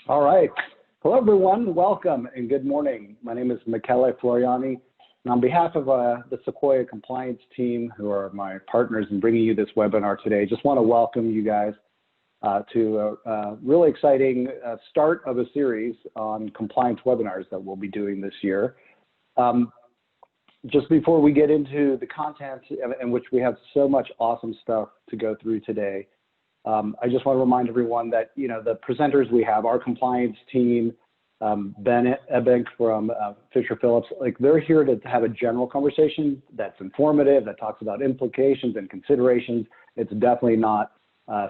All right. Hello, everyone. Welcome and good morning. My name is Michele Floriani, and on behalf of the Sequoia compliance team, who are my partners in bringing you this webinar today, just want to welcome you guys to a really exciting start of a series on compliance webinars that we'll be doing this year. Just before we get into the content, in which we have so much awesome stuff to go through today, I just want to remind everyone that, the presenters we have, our compliance team, Ben Ebank from Fisher Phillips, they're here to have a general conversation that's informative, that talks about implications and considerations. It's definitely not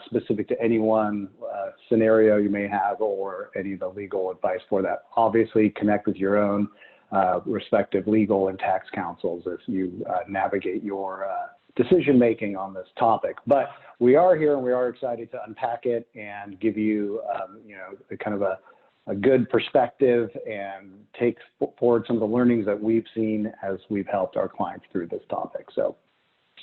specific to any one scenario you may have or any of the legal advice for that. Obviously, connect with your own respective legal and tax counsels as you navigate your decision-making on this topic. But we are here and we are excited to unpack it and give you, kind of a good perspective and take forward some of the learnings that we've seen as we've helped our clients through this topic. So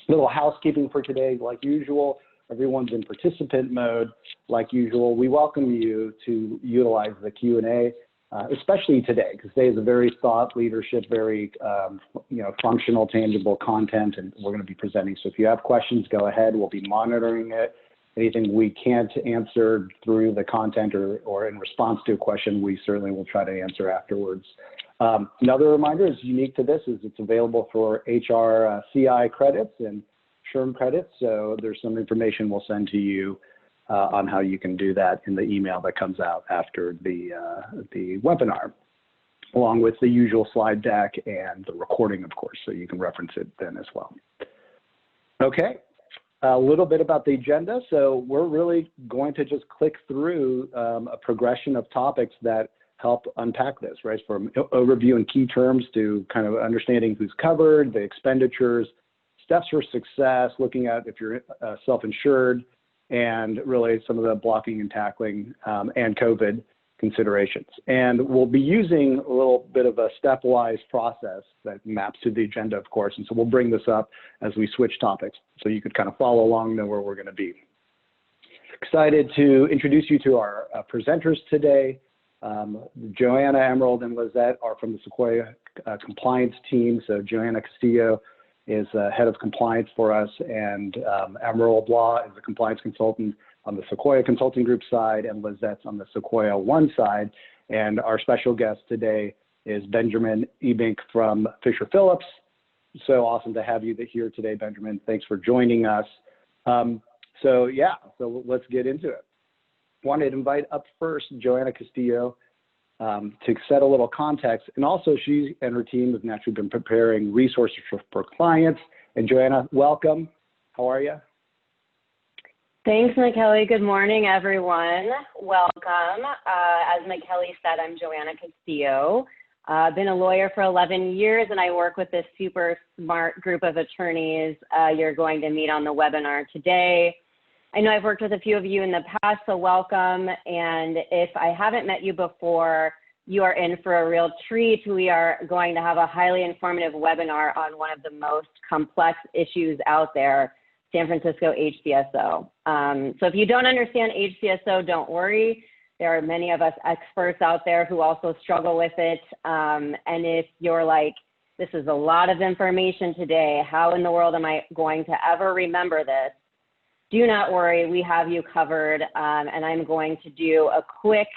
a little housekeeping for today, like usual. Everyone's in participant mode. Like usual, we welcome you to utilize the Q&A, especially today, because today is a very thought leadership, very functional, tangible content, and we're going to be presenting. So if you have questions, go ahead. We'll be monitoring it. Anything we can't answer through the content or in response to a question, we certainly will try to answer afterwards. Another reminder is unique to this is it's available for HRCI credits and SHRM credits. So there's some information we'll send to you on how you can do that in the email that comes out after the webinar, along with the usual slide deck and the recording, of course, so you can reference it then as well. Okay, a little bit about the agenda. So we're really going to just click through a progression of topics that help unpack this, right? From overview and key terms to kind of understanding who's covered, the expenditures, steps for success, looking at if you're self-insured, and really some of the blocking and tackling and COVID considerations. And we'll be using a little bit of a stepwise process that maps to the agenda, of course. And so we'll bring this up as we switch topics so you could kind of follow along, know where we're going to be. Excited to introduce you to our presenters today. Joanna, Emerald, and Lizette are from the Sequoia compliance team. So Joanna Castillo is head of compliance for us, and Emerald Law is a compliance consultant on the Sequoia Consulting Group side, and Lizette's on the Sequoia One side. And our special guest today is Benjamin Ebank from Fisher Phillips. So awesome to have you here today, Benjamin. Thanks for joining us. So let's get into it. Wanted to invite up first Joanna Castillo to set a little context. And also she and her team have naturally been preparing resources for clients. And Joanna, welcome. How are you? Thanks, Michele. Good morning, everyone. Welcome. As Michele said, I'm Joanna Castillo. I've been a lawyer for 11 years, and I work with this super smart group of attorneys you're going to meet on the webinar today. I know I've worked with a few of you in the past, so welcome. And if I haven't met you before, you are in for a real treat. We are going to have a highly informative webinar on one of the most complex issues out there, San Francisco HCSO. So if you don't understand HCSO, don't worry. There are many of us experts out there who also struggle with it. And if you're like, this is a lot of information today, how in the world am I going to ever remember this? Do not worry, we have you covered, and I'm going to do a quick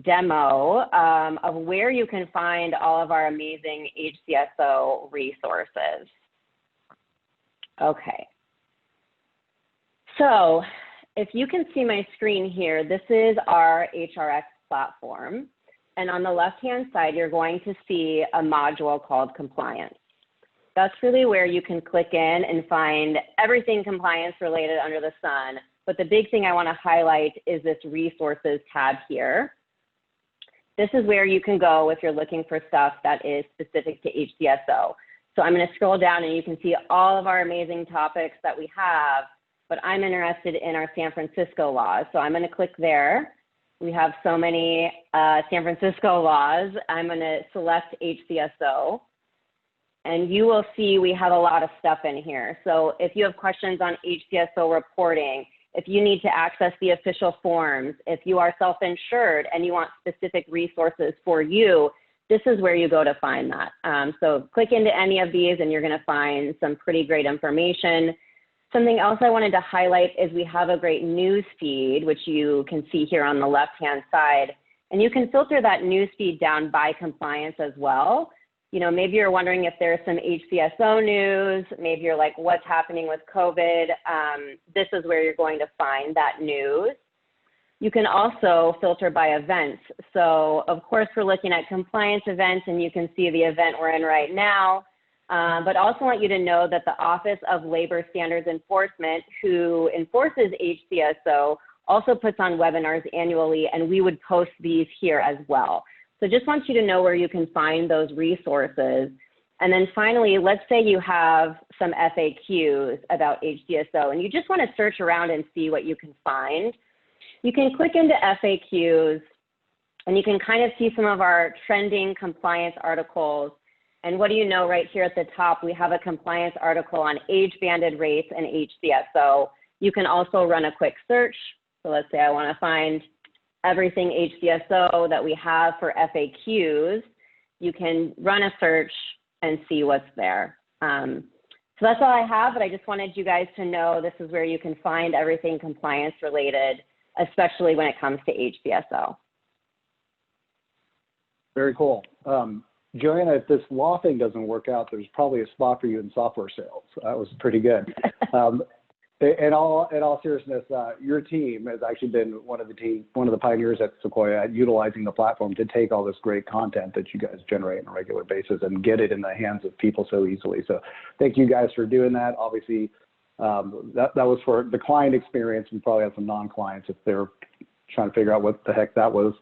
demo of where you can find all of our amazing HCSO resources. Okay. So if you can see my screen here, this is our HRX platform. And on the left-hand side, you're going to see a module called Compliance. That's really where you can click in and find everything compliance related under the sun. But the big thing I want to highlight is this resources tab here. This is where you can go if you're looking for stuff that is specific to HCSO. So I'm going to scroll down and you can see all of our amazing topics that we have, but I'm interested in our San Francisco laws. So I'm going to click there. We have so many San Francisco laws. I'm going to select HCSO. And you will see we have a lot of stuff in here. So if you have questions on HCSO reporting, if you need to access the official forms, if you are self-insured and you want specific resources for you, this is where you go to find that. So click into any of these and you're gonna find some pretty great information. Something else I wanted to highlight is we have a great news feed, which you can see here on the left-hand side. And you can filter that news feed down by compliance as well. You know, maybe you're wondering if there's some HCSO news, maybe you're like, what's happening with COVID? This is where you're going to find that news. You can also filter by events. So of course, we're looking at compliance events and you can see the event we're in right now, but also want you to know that the Office of Labor Standards Enforcement, who enforces HCSO, also puts on webinars annually, and we would post these here as well. So just want you to know where you can find those resources. And then finally, let's say you have some FAQs about HCSO and you just want to search around and see what you can find. You can click into FAQs and you can kind of see some of our trending compliance articles. And what do you know, right here at the top, we have a compliance article on age-banded rates and HCSO. You can also run a quick search. So let's say I want to find everything HCSO that we have for FAQs. You can run a search and see what's there. So that's all I have, but I just wanted you guys to know this is where you can find everything compliance related, especially when it comes to HCSO. Very cool. Joanna, if this law thing doesn't work out, there's probably a spot for you in software sales. That was pretty good. In all seriousness, your team has actually been one of the pioneers at Sequoia at utilizing the platform to take all this great content that you guys generate on a regular basis and get it in the hands of people so easily. So thank you guys for doing that. Obviously, that was for the client experience. We probably have some non-clients if they're trying to figure out what the heck that was.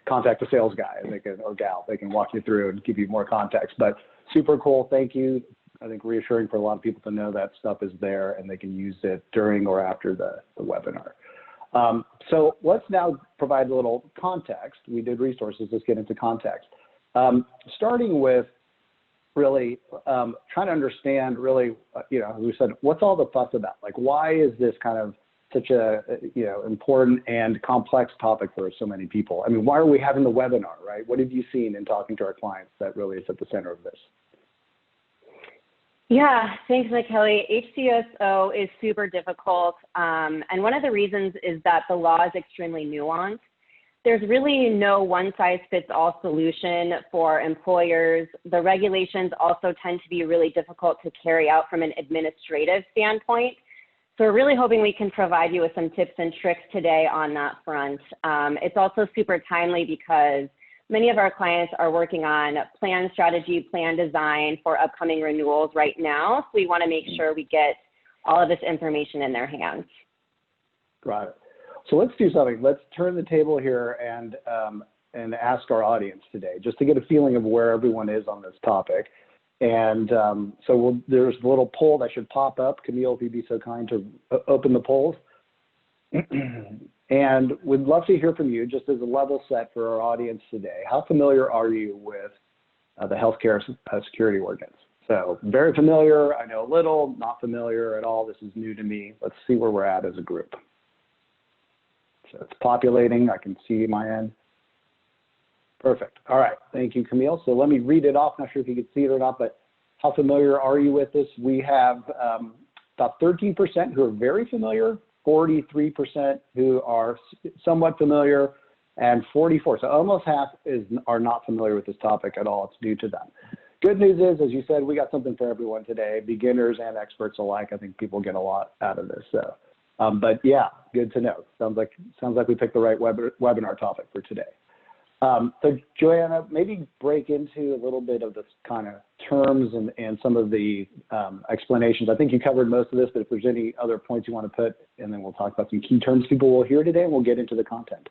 Contact the sales guy or gal. They can walk you through and give you more context. But super cool. Thank you. I think reassuring for a lot of people to know that stuff is there and they can use it during or after the webinar. So let's now provide a little context. We did resources. Let's get into context. Starting with really trying to understand really, you know, as we said, what's all the fuss about? Like, why is this kind of such a, you know, important and complex topic for so many people? I mean, why are we having the webinar, right? What have you seen in talking to our clients that really is at the center of this? Yeah, thanks, Kelly. HCSO is super difficult. And one of the reasons is that the law is extremely nuanced. There's really no one-size-fits-all solution for employers. The regulations also tend to be really difficult to carry out from an administrative standpoint. So we're really hoping we can provide you with some tips and tricks today on that front. It's also super timely because many of our clients are working on plan strategy, plan design for upcoming renewals right now. So we want to make sure we get all of this information in their hands. Got it. So let's do something. Let's turn the table here and ask our audience today, just to get a feeling of where everyone is on this topic. And there's a little poll that should pop up. Camille, if you'd be so kind to open the polls. And we'd love to hear from you, just as a level set for our audience today. How familiar are you with the healthcare security ordinance? So very familiar, I know a little, not familiar at all. This is new to me. Let's see where we're at as a group. So it's populating. I can see my end. Perfect. All right. Thank you, Camille. So let me read it off. Not sure if you can see it or not, but how familiar are you with this? We have about 13% who are very familiar, 43% who are somewhat familiar, and 44%. So almost half are not familiar with this topic at all. It's new to them. Good news is, as you said, we got something for everyone today, beginners and experts alike. I think people get a lot out of this. So, but yeah, good to know. Sounds like we picked the right webinar topic for today. So Joanna, maybe break into a little bit of this kind of terms and some of the explanations. I think you covered most of this, but if there's any other points you want to put, and then we'll talk about some key terms people will hear today, and we'll get into the content.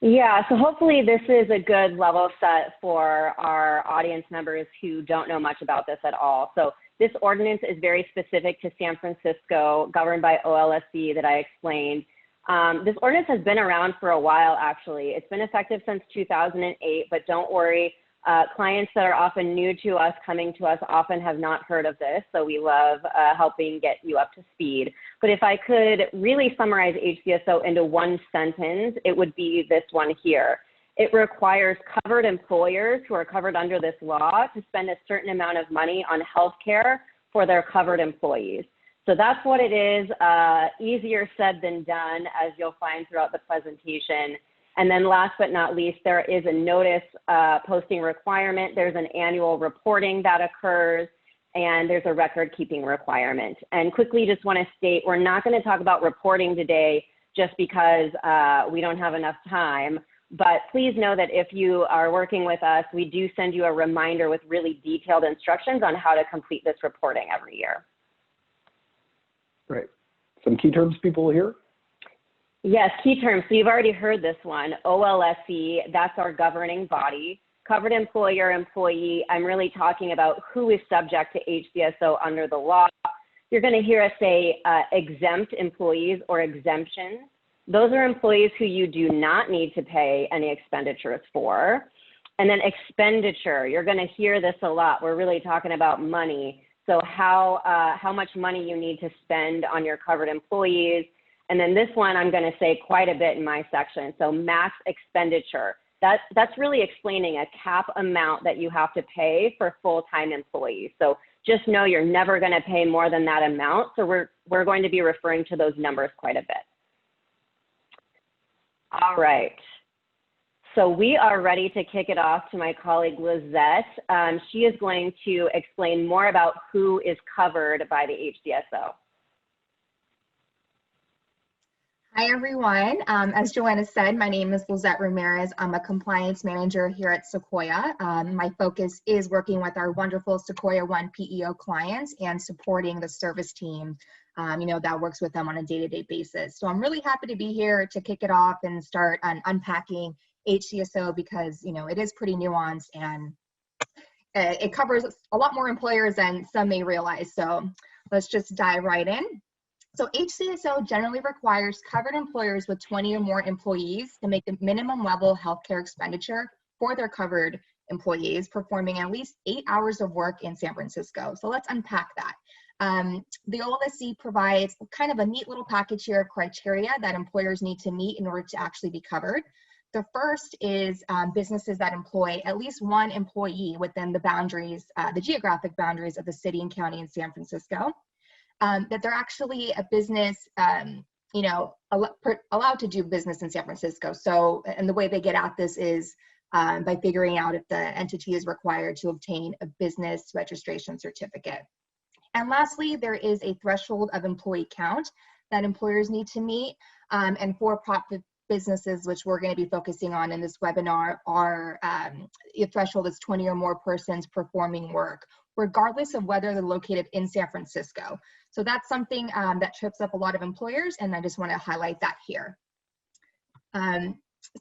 Yeah, so hopefully this is a good level set for our audience members who don't know much about this at all. So this ordinance is very specific to San Francisco, governed by OLSC that I explained. This ordinance has been around for a while, actually. It's been effective since 2008, but don't worry, Clients that are often new to us, coming to us, often have not heard of this, so we love helping get you up to speed. But if I could really summarize HCSO into one sentence, it would be this one here. It requires covered employers who are covered under this law to spend a certain amount of money on health care for their covered employees. So that's what it is, easier said than done, as you'll find throughout the presentation. And then last but not least, there is a notice posting requirement. There's an annual reporting that occurs, and there's a record keeping requirement. And quickly just want to state, we're not going to talk about reporting today just because we don't have enough time. But please know that if you are working with us, we do send you a reminder with really detailed instructions on how to complete this reporting every year. Great. Some key terms people will hear? Yes, key terms. So you've already heard this one. OLSE, that's our governing body. Covered employer, employee, I'm really talking about who is subject to HCSO under the law. You're going to hear us say exempt employees or exemptions. Those are employees who you do not need to pay any expenditures for. And then expenditure, you're going to hear this a lot. We're really talking about money. So how much money you need to spend on your covered employees. And then this one, I'm going to say quite a bit in my section. So max expenditure, that's really explaining a cap amount that you have to pay for full-time employees. So just know you're never going to pay more than that amount. So we're going to be referring to those numbers quite a bit. All right. So we are ready to kick it off to my colleague Lizette. She is going to explain more about who is covered by the HCSO. Hi, everyone. As Joanna said, my name is Lizette Ramirez. I'm a compliance manager here at Sequoia. My focus is working with our wonderful Sequoia One PEO clients and supporting the service team, that works with them on a day-to-day basis. So I'm really happy to be here to kick it off and start unpacking HCSO because, it is pretty nuanced and it covers a lot more employers than some may realize. So let's just dive right in. So HCSO generally requires covered employers with 20 or more employees to make the minimum level healthcare expenditure for their covered employees performing at least 8 hours of work in San Francisco. So let's unpack that. The OLSE provides kind of a neat little package here of criteria that employers need to meet in order to actually be covered. The first is businesses that employ at least one employee within the boundaries, the geographic boundaries of the city and county in San Francisco. That they're actually a business, allowed to do business in San Francisco. So, and the way they get at this is by figuring out if the entity is required to obtain a business registration certificate. And lastly, there is a threshold of employee count that employers need to meet, and for-profit businesses, which we're going to be focusing on in this webinar, are the threshold is 20 or more persons performing work, regardless of whether they're located in San Francisco. So that's something that trips up a lot of employers, and I just want to highlight that here.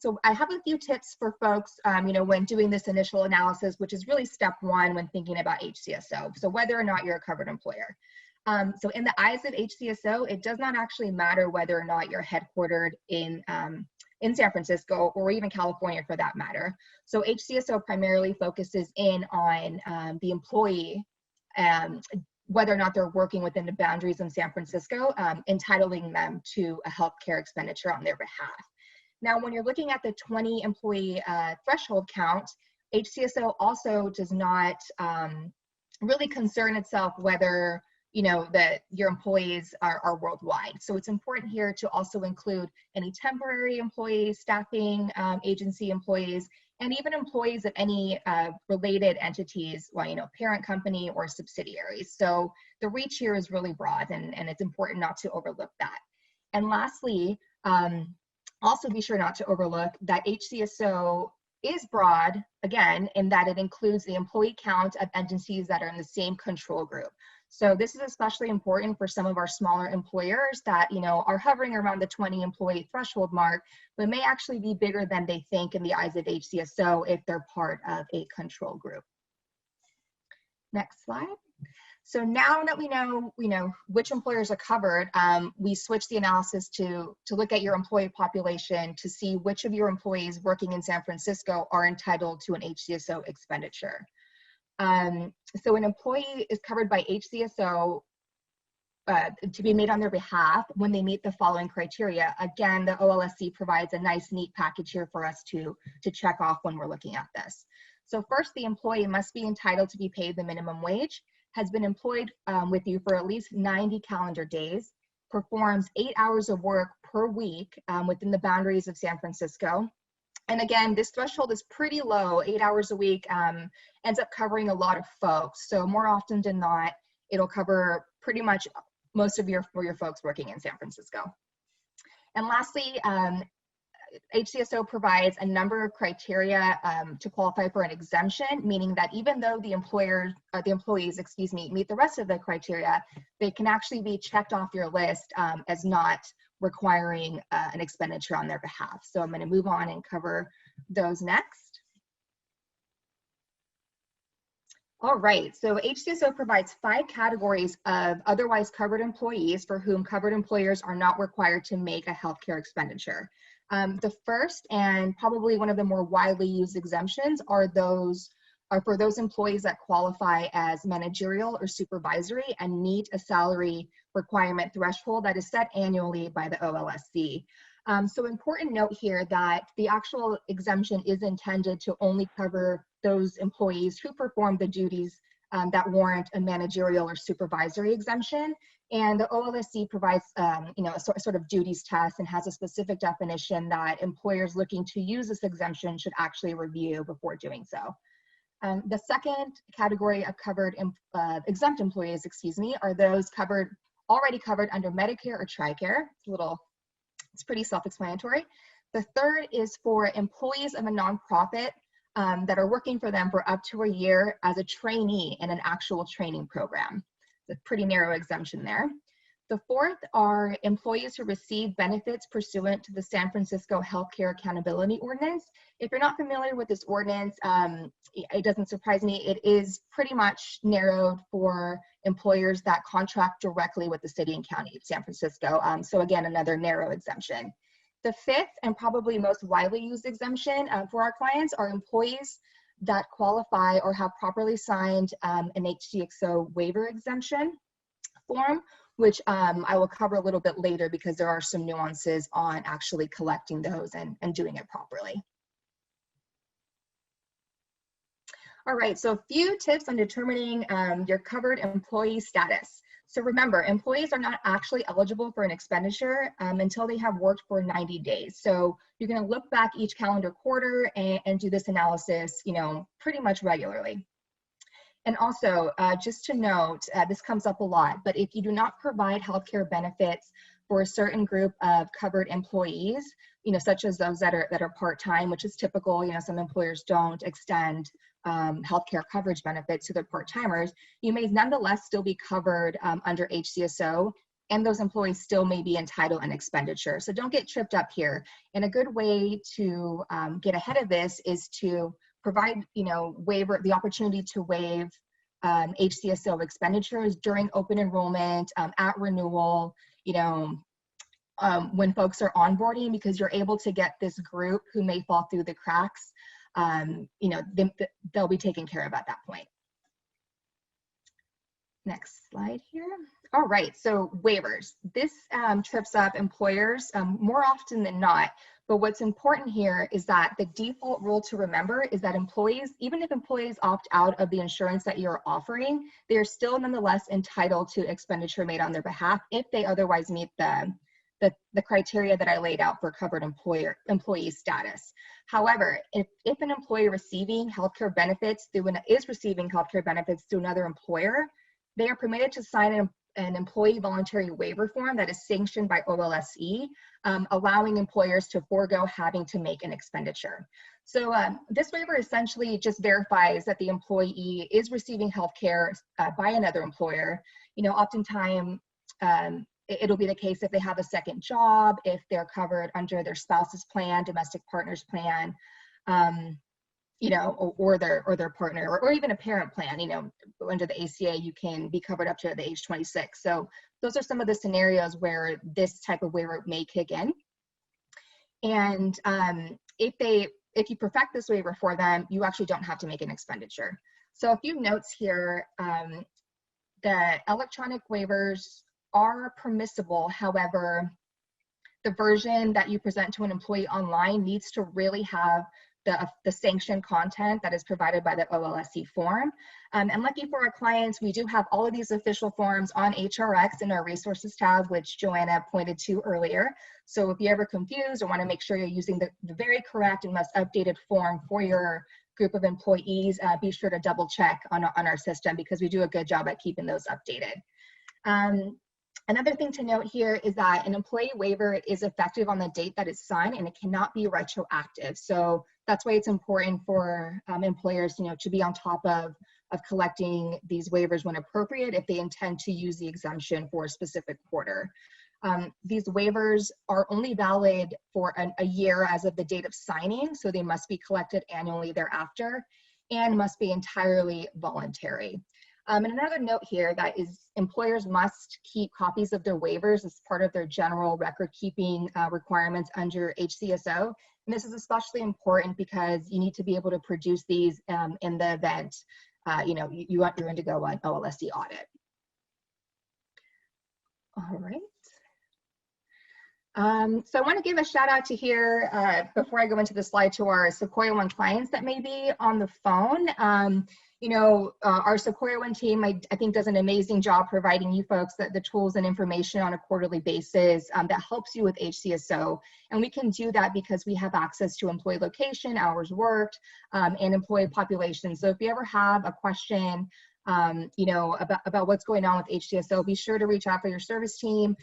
So I have a few tips for folks, when doing this initial analysis, which is really step one when thinking about HCSO. So whether or not you're a covered employer. So in the eyes of HCSO, it does not actually matter whether or not you're headquartered in San Francisco or even California for that matter. So HCSO primarily focuses in on the employee, whether or not they're working within the boundaries in San Francisco, entitling them to a healthcare expenditure on their behalf. Now, when you're looking at the 20 employee threshold count, HCSO also does not really concern itself whether that your employees are worldwide. So it's important here to also include any temporary employees, staffing agency employees, and even employees of any related entities, parent company or subsidiaries. So the reach here is really broad, and it's important not to overlook that. And lastly, also be sure not to overlook that HCSO is broad, again, in that it includes the employee count of entities that are in the same control group. So this is especially important for some of our smaller employers that, are hovering around the 20 employee threshold mark, but may actually be bigger than they think in the eyes of HCSO if they're part of a control group. Next slide. So now that we know which employers are covered, we switch the analysis to look at your employee population to see which of your employees working in San Francisco are entitled to an HCSO expenditure. So an employee is covered by HCSO to be made on their behalf when they meet the following criteria. Again, the OLSC provides a nice, neat package here for us to check off when we're looking at this. So first, the employee must be entitled to be paid the minimum wage, has been employed with you for at least 90 calendar days, performs 8 hours of work per week within the boundaries of San Francisco. And again, this threshold is pretty low. 8 hours a week ends up covering a lot of folks. So more often than not, it'll cover pretty much most of your folks working in San Francisco. And lastly, HCSO provides a number of criteria to qualify for an exemption, meaning that even though the employees, meet the rest of the criteria, they can actually be checked off your list as not requiring an expenditure on their behalf. So I'm going to move on and cover those next. All right, so HCSO provides 5 categories of otherwise covered employees for whom covered employers are not required to make a healthcare expenditure. The first and probably one of the more widely used exemptions are for those employees that qualify as managerial or supervisory and meet a salary requirement threshold that is set annually by the OLSC. So important note here that the actual exemption is intended to only cover those employees who perform the duties that warrant a managerial or supervisory exemption. And the OLSC provides a sort of duties test and has a specific definition that employers looking to use this exemption should actually review before doing so. The second category of covered exempt employees, are those already covered under Medicare or TRICARE. It's pretty self-explanatory. The third is for employees of a nonprofit that are working for them for up to a year as a trainee in an actual training program. It's a pretty narrow exemption there. The fourth are employees who receive benefits pursuant to the San Francisco Healthcare Accountability Ordinance. If you're not familiar with this ordinance, it doesn't surprise me. It is pretty much narrowed for employers that contract directly with the city and county of San Francisco. So again, another narrow exemption. The fifth and probably most widely used exemption for our clients are employees that qualify or have properly signed an HCSO waiver exemption form, which I will cover a little bit later because there are some nuances on actually collecting those and doing it properly. All right, so a few tips on determining your covered employee status. So remember, employees are not actually eligible for an expenditure until they have worked for 90 days. So you're going to look back each calendar quarter and do this analysis, pretty much regularly. And also, just to note, this comes up a lot, but if you do not provide healthcare benefits for a certain group of covered employees, such as those that are part-time, which is typical, some employers don't extend healthcare coverage benefits to their part-timers, you may nonetheless still be covered under HCSO, and those employees still may be entitled an expenditure. So don't get tripped up here. And a good way to get ahead of this is to provide, the opportunity to waive HCSO expenditures during open enrollment, at renewal, when folks are onboarding, because you're able to get this group who may fall through the cracks, they'll be taken care of at that point. Next slide here. All right, so waivers. This trips up employers more often than not, but what's important here is that the default rule to remember is that employees, even if employees opt out of the insurance that you're offering, they are still nonetheless entitled to expenditure made on their behalf if they otherwise meet the criteria that I laid out for covered employee status. However, if an employee is receiving healthcare benefits through another employer, they are permitted to sign an employee voluntary waiver form that is sanctioned by OLSE, allowing employers to forego having to make an expenditure. So this waiver essentially just verifies that the employee is receiving healthcare by another employer. Oftentimes, it'll be the case if they have a second job, if they're covered under their spouse's plan, domestic partner's plan. you know, or their partner, or even a parent plan. You know, under the ACA, you can be covered up to the age 26. So those are some of the scenarios where this type of waiver may kick in. And if you perfect this waiver for them, you actually don't have to make an expenditure. So a few notes here. The electronic waivers are permissible. However, the version that you present to an employee online needs to really have the sanctioned content that is provided by the OLSC form. And lucky for our clients, we do have all of these official forms on HRX in our resources tab, which Joanna pointed to earlier. So if you're ever confused or want to make sure you're using the very correct and most updated form for your group of employees, be sure to double check on our system, because we do a good job at keeping those updated. Another thing to note here is that an employee waiver is effective on the date that it's signed, and it cannot be retroactive. So that's why it's important for employers, you know, to be on top of collecting these waivers when appropriate if they intend to use the exemption for a specific quarter. These waivers are only valid for a year as of the date of signing, so they must be collected annually thereafter and must be entirely voluntary. And another note here that is employers must keep copies of their waivers as part of their general record keeping requirements under HCSO. And this is especially important because you need to be able to produce these in the event you know, you undergo an OLSC audit. All right. So I want to give a shout out to here before I go into the slide to our Sequoia One clients that may be on the phone. You know, our Sequoia One team, I think, does an amazing job providing you folks the tools and information on a quarterly basis that helps you with HCSO. And we can do that because we have access to employee location, hours worked, and employee population. So if you ever have a question, you know, about what's going on with HCSO, be sure to reach out for your service team.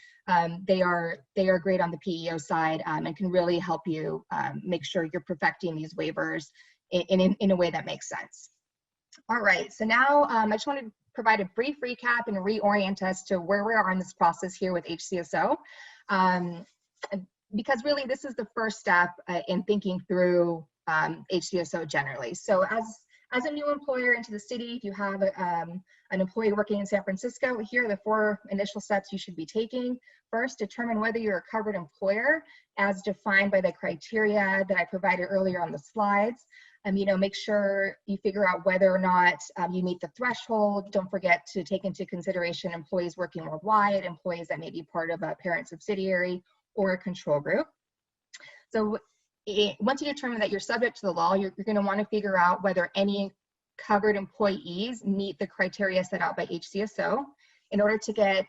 They are great on the PEO side and can really help you make sure you're perfecting these waivers in a way that makes sense. All right, so now I just want to provide a brief recap and reorient us to where we are in this process here with HCSO. Because really this is the first step in thinking through HCSO generally. So as a new employer into the city, if you have an employee working in San Francisco, here are the 4 initial steps you should be taking. First, determine whether you're a covered employer as defined by the criteria that I provided earlier on the slides. You know, make sure you figure out whether or not you meet the threshold. Don't forget to take into consideration employees working worldwide, employees that may be part of a parent subsidiary or a control group. So once you determine that you're subject to the law, you're going to want to figure out whether any covered employees meet the criteria set out by HCSO in order to get,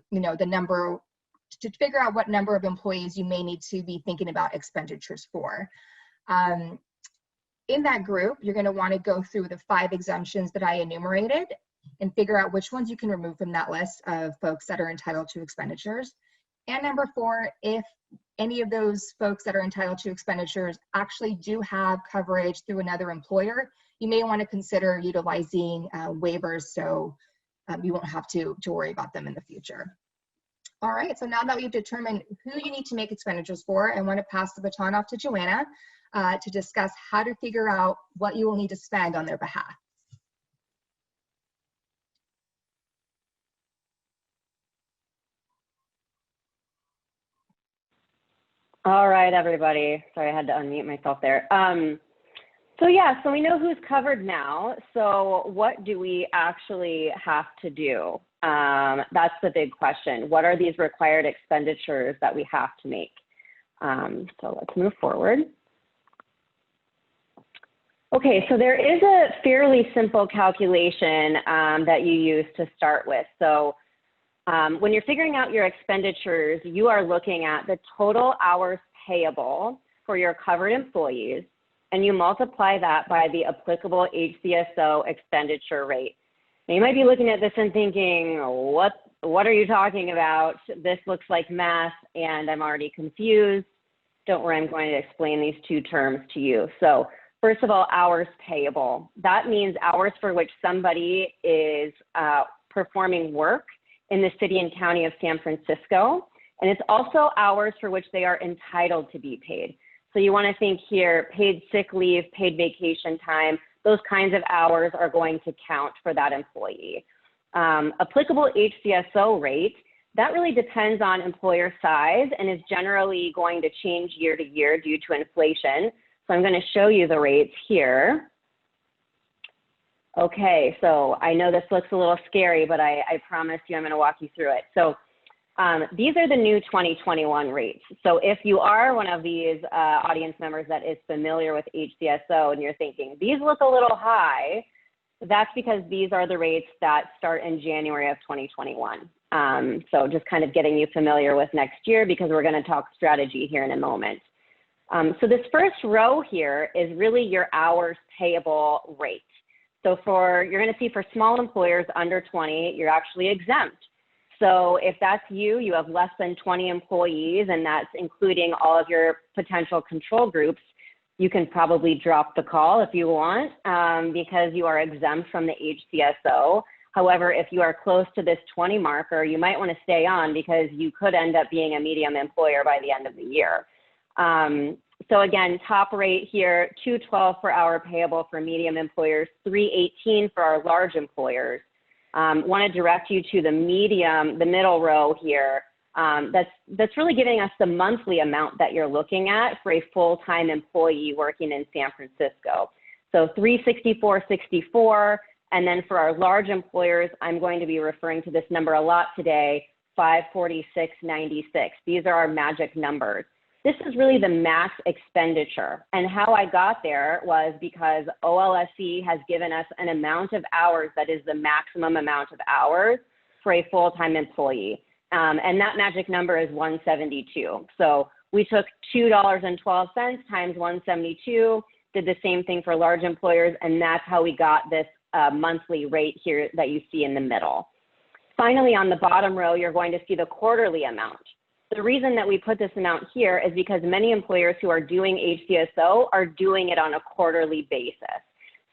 you know, to figure out what number of employees you may need to be thinking about expenditures for. In that group, you're going to want to go through the 5 exemptions that I enumerated and figure out which ones you can remove from that list of folks that are entitled to expenditures. And number 4, if any of those folks that are entitled to expenditures actually do have coverage through another employer, you may want to consider utilizing waivers so you won't have to worry about them in the future. All right, so now that we've determined who you need to make expenditures for, I want to pass the baton off to Joanna to discuss how to figure out what you will need to spend on their behalf. All right, everybody. Sorry, I had to unmute myself there. So we know who's covered now. So what do we actually have to do? That's the big question. What are these required expenditures that we have to make? So let's move forward. Okay, so there is a fairly simple calculation that you use to start with. So when you're figuring out your expenditures, you are looking at the total hours payable for your covered employees, and you multiply that by the applicable HCSO expenditure rate. Now, you might be looking at this and thinking, what are you talking about? This looks like math, and I'm already confused. Don't worry, I'm going to explain these 2 terms to you. So first of all, hours payable. That means hours for which somebody is performing work in the city and county of San Francisco. And it's also hours for which they are entitled to be paid. So you want to think here, paid sick leave, paid vacation time, those kinds of hours are going to count for that employee. Applicable HCSO rate, that really depends on employer size and is generally going to change year to year due to inflation. So I'm going to show you the rates here. Okay, so I know this looks a little scary, but I promise you I'm going to walk you through it. So these are the new 2021 rates. So if you are one of these audience members that is familiar with HCSO and you're thinking, these look a little high, that's because these are the rates that start in January of 2021. So just kind of getting you familiar with next year because we're going to talk strategy here in a moment. So this first row here is really your hours payable rate. So you're going to see for small employers under 20, you're actually exempt. So if that's you, you have less than 20 employees, and that's including all of your potential control groups, you can probably drop the call if you want because you are exempt from the HCSO. However, if you are close to this 20 marker, you might want to stay on because you could end up being a medium employer by the end of the year. So again, top rate here, $2.12 per hour payable for medium employers, $3.18 for our large employers. Want to direct you to the middle row here. That's really giving us the monthly amount that you're looking at for a full-time employee working in San Francisco. So $364.64, and then for our large employers, I'm going to be referring to this number a lot today, $546.96. These are our magic numbers. This is really the max expenditure. And how I got there was because OLSE has given us an amount of hours that is the maximum amount of hours for a full-time employee. And that magic number is 172. So we took $2.12 times 172, did the same thing for large employers, and that's how we got this monthly rate here that you see in the middle. Finally, on the bottom row, you're going to see the quarterly amount. The reason that we put this amount here is because many employers who are doing HCSO are doing it on a quarterly basis.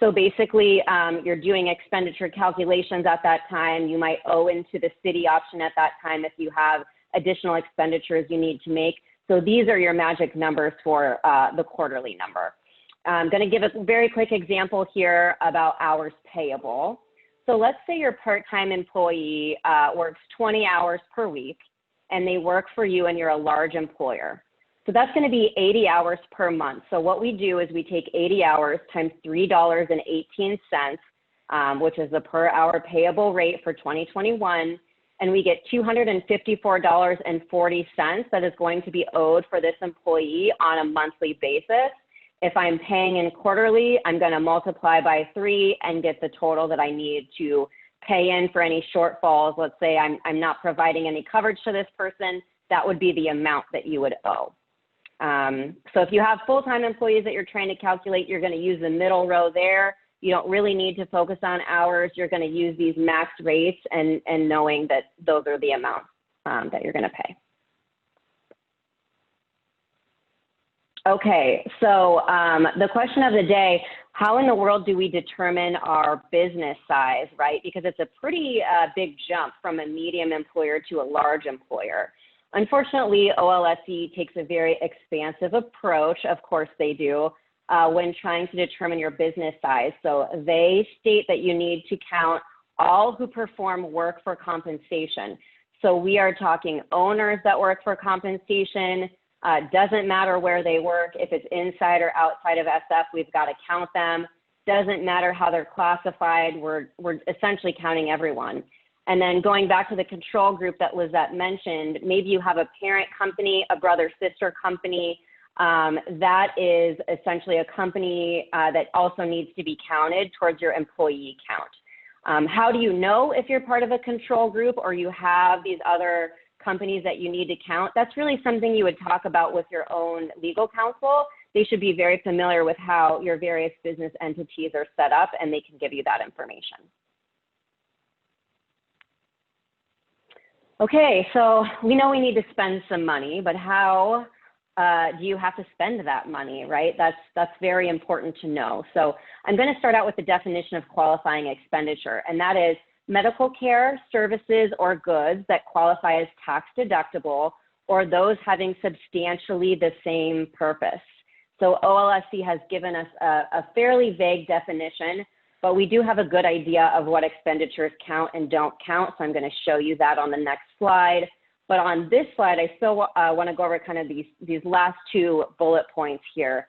So basically, you're doing expenditure calculations at that time. You might owe into the city option at that time if you have additional expenditures you need to make. So these are your magic numbers for the quarterly number. I'm going to give a very quick example here about hours payable. So let's say your part-time employee works 20 hours per week, and they work for you and you're a large employer. So that's going to be 80 hours per month. So what we do is we take 80 hours times $3.18, which is the per hour payable rate for 2021, and we get $254.40 that is going to be owed for this employee on a monthly basis. If I'm paying in quarterly, I'm going to multiply by 3 and get the total that I need to pay in for any shortfalls. Let's say I'm not providing any coverage to this person, that would be the amount that you would owe. So if you have full-time employees that you're trying to calculate, you're going to use the middle row there. You don't really need to focus on hours. You're going to use these max rates and knowing that those are the amounts that you're going to pay. Okay, so the question of the day, how in the world do we determine our business size, right? Because it's a pretty big jump from a medium employer to a large employer. Unfortunately, OLSE takes a very expansive approach, of course they do, when trying to determine your business size. So they state that you need to count all who perform work for compensation. So we are talking owners that work for compensation. Doesn't matter where they work. If it's inside or outside of SF, we've got to count them. Doesn't matter how they're classified. We're essentially counting everyone. And then going back to the control group that Lizette mentioned, maybe you have a parent company, a brother-sister company. That is essentially a company that also needs to be counted towards your employee count. How do you know if you're part of a control group or you have these other companies that you need to count? That's really something you would talk about with your own legal counsel. They should be very familiar with how your various business entities are set up, and they can give you that information. Okay, so we know we need to spend some money, but how do you have to spend that money, right? That's very important to know. So I'm going to start out with the definition of qualifying expenditure, and that is medical care, services, or goods that qualify as tax deductible, or those having substantially the same purpose. So OLSC has given us a fairly vague definition, but we do have a good idea of what expenditures count and don't count. So I'm going to show you that on the next slide. But on this slide, I still want to go over kind of these last two bullet points here.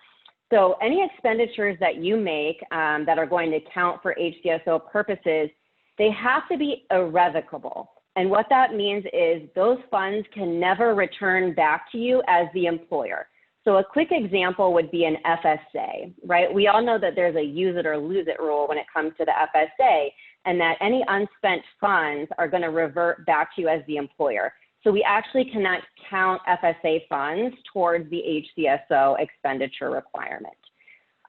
So any expenditures that you make that are going to count for HCSO purposes, they have to be irrevocable. And what that means is those funds can never return back to you as the employer. So a quick example would be an FSA, right? We all know that there's a use it or lose it rule when it comes to the FSA, and that any unspent funds are going to revert back to you as the employer. So we actually cannot count FSA funds towards the HCSO expenditure requirement.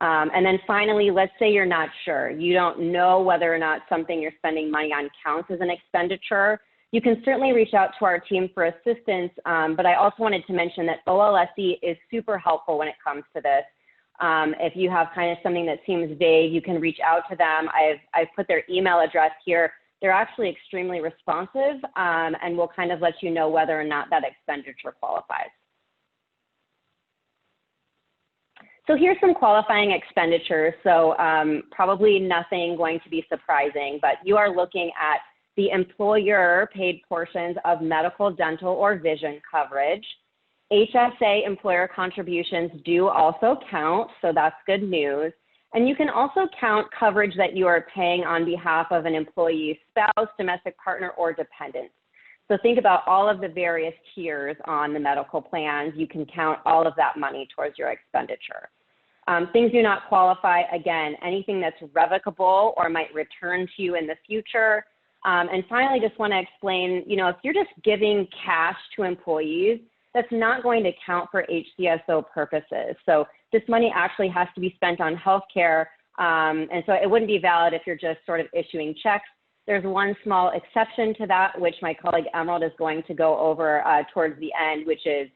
And then finally, let's say you're not sure. You don't know whether or not something you're spending money on counts as an expenditure. You can certainly reach out to our team for assistance, but I also wanted to mention that OLSC is super helpful when it comes to this. If you have kind of something that seems vague, you can reach out to them. I've put their email address here. They're actually extremely responsive, and will kind of let you know whether or not that expenditure qualifies. So here's some qualifying expenditures. So probably nothing going to be surprising, but you are looking at the employer paid portions of medical, dental, or vision coverage. HSA employer contributions do also count, so that's good news. And you can also count coverage that you are paying on behalf of an employee's spouse, domestic partner, or dependent. So think about all of the various tiers on the medical plans. You can count all of that money towards your expenditure. Things do not qualify, again, anything that's revocable or might return to you in the future. And finally, just want to explain, if you're just giving cash to employees, that's not going to count for HCSO purposes. So this money actually has to be spent on healthcare. And so it wouldn't be valid if you're just sort of issuing checks. There's one small exception to that, which my colleague Emerald is going to go over towards the end, which is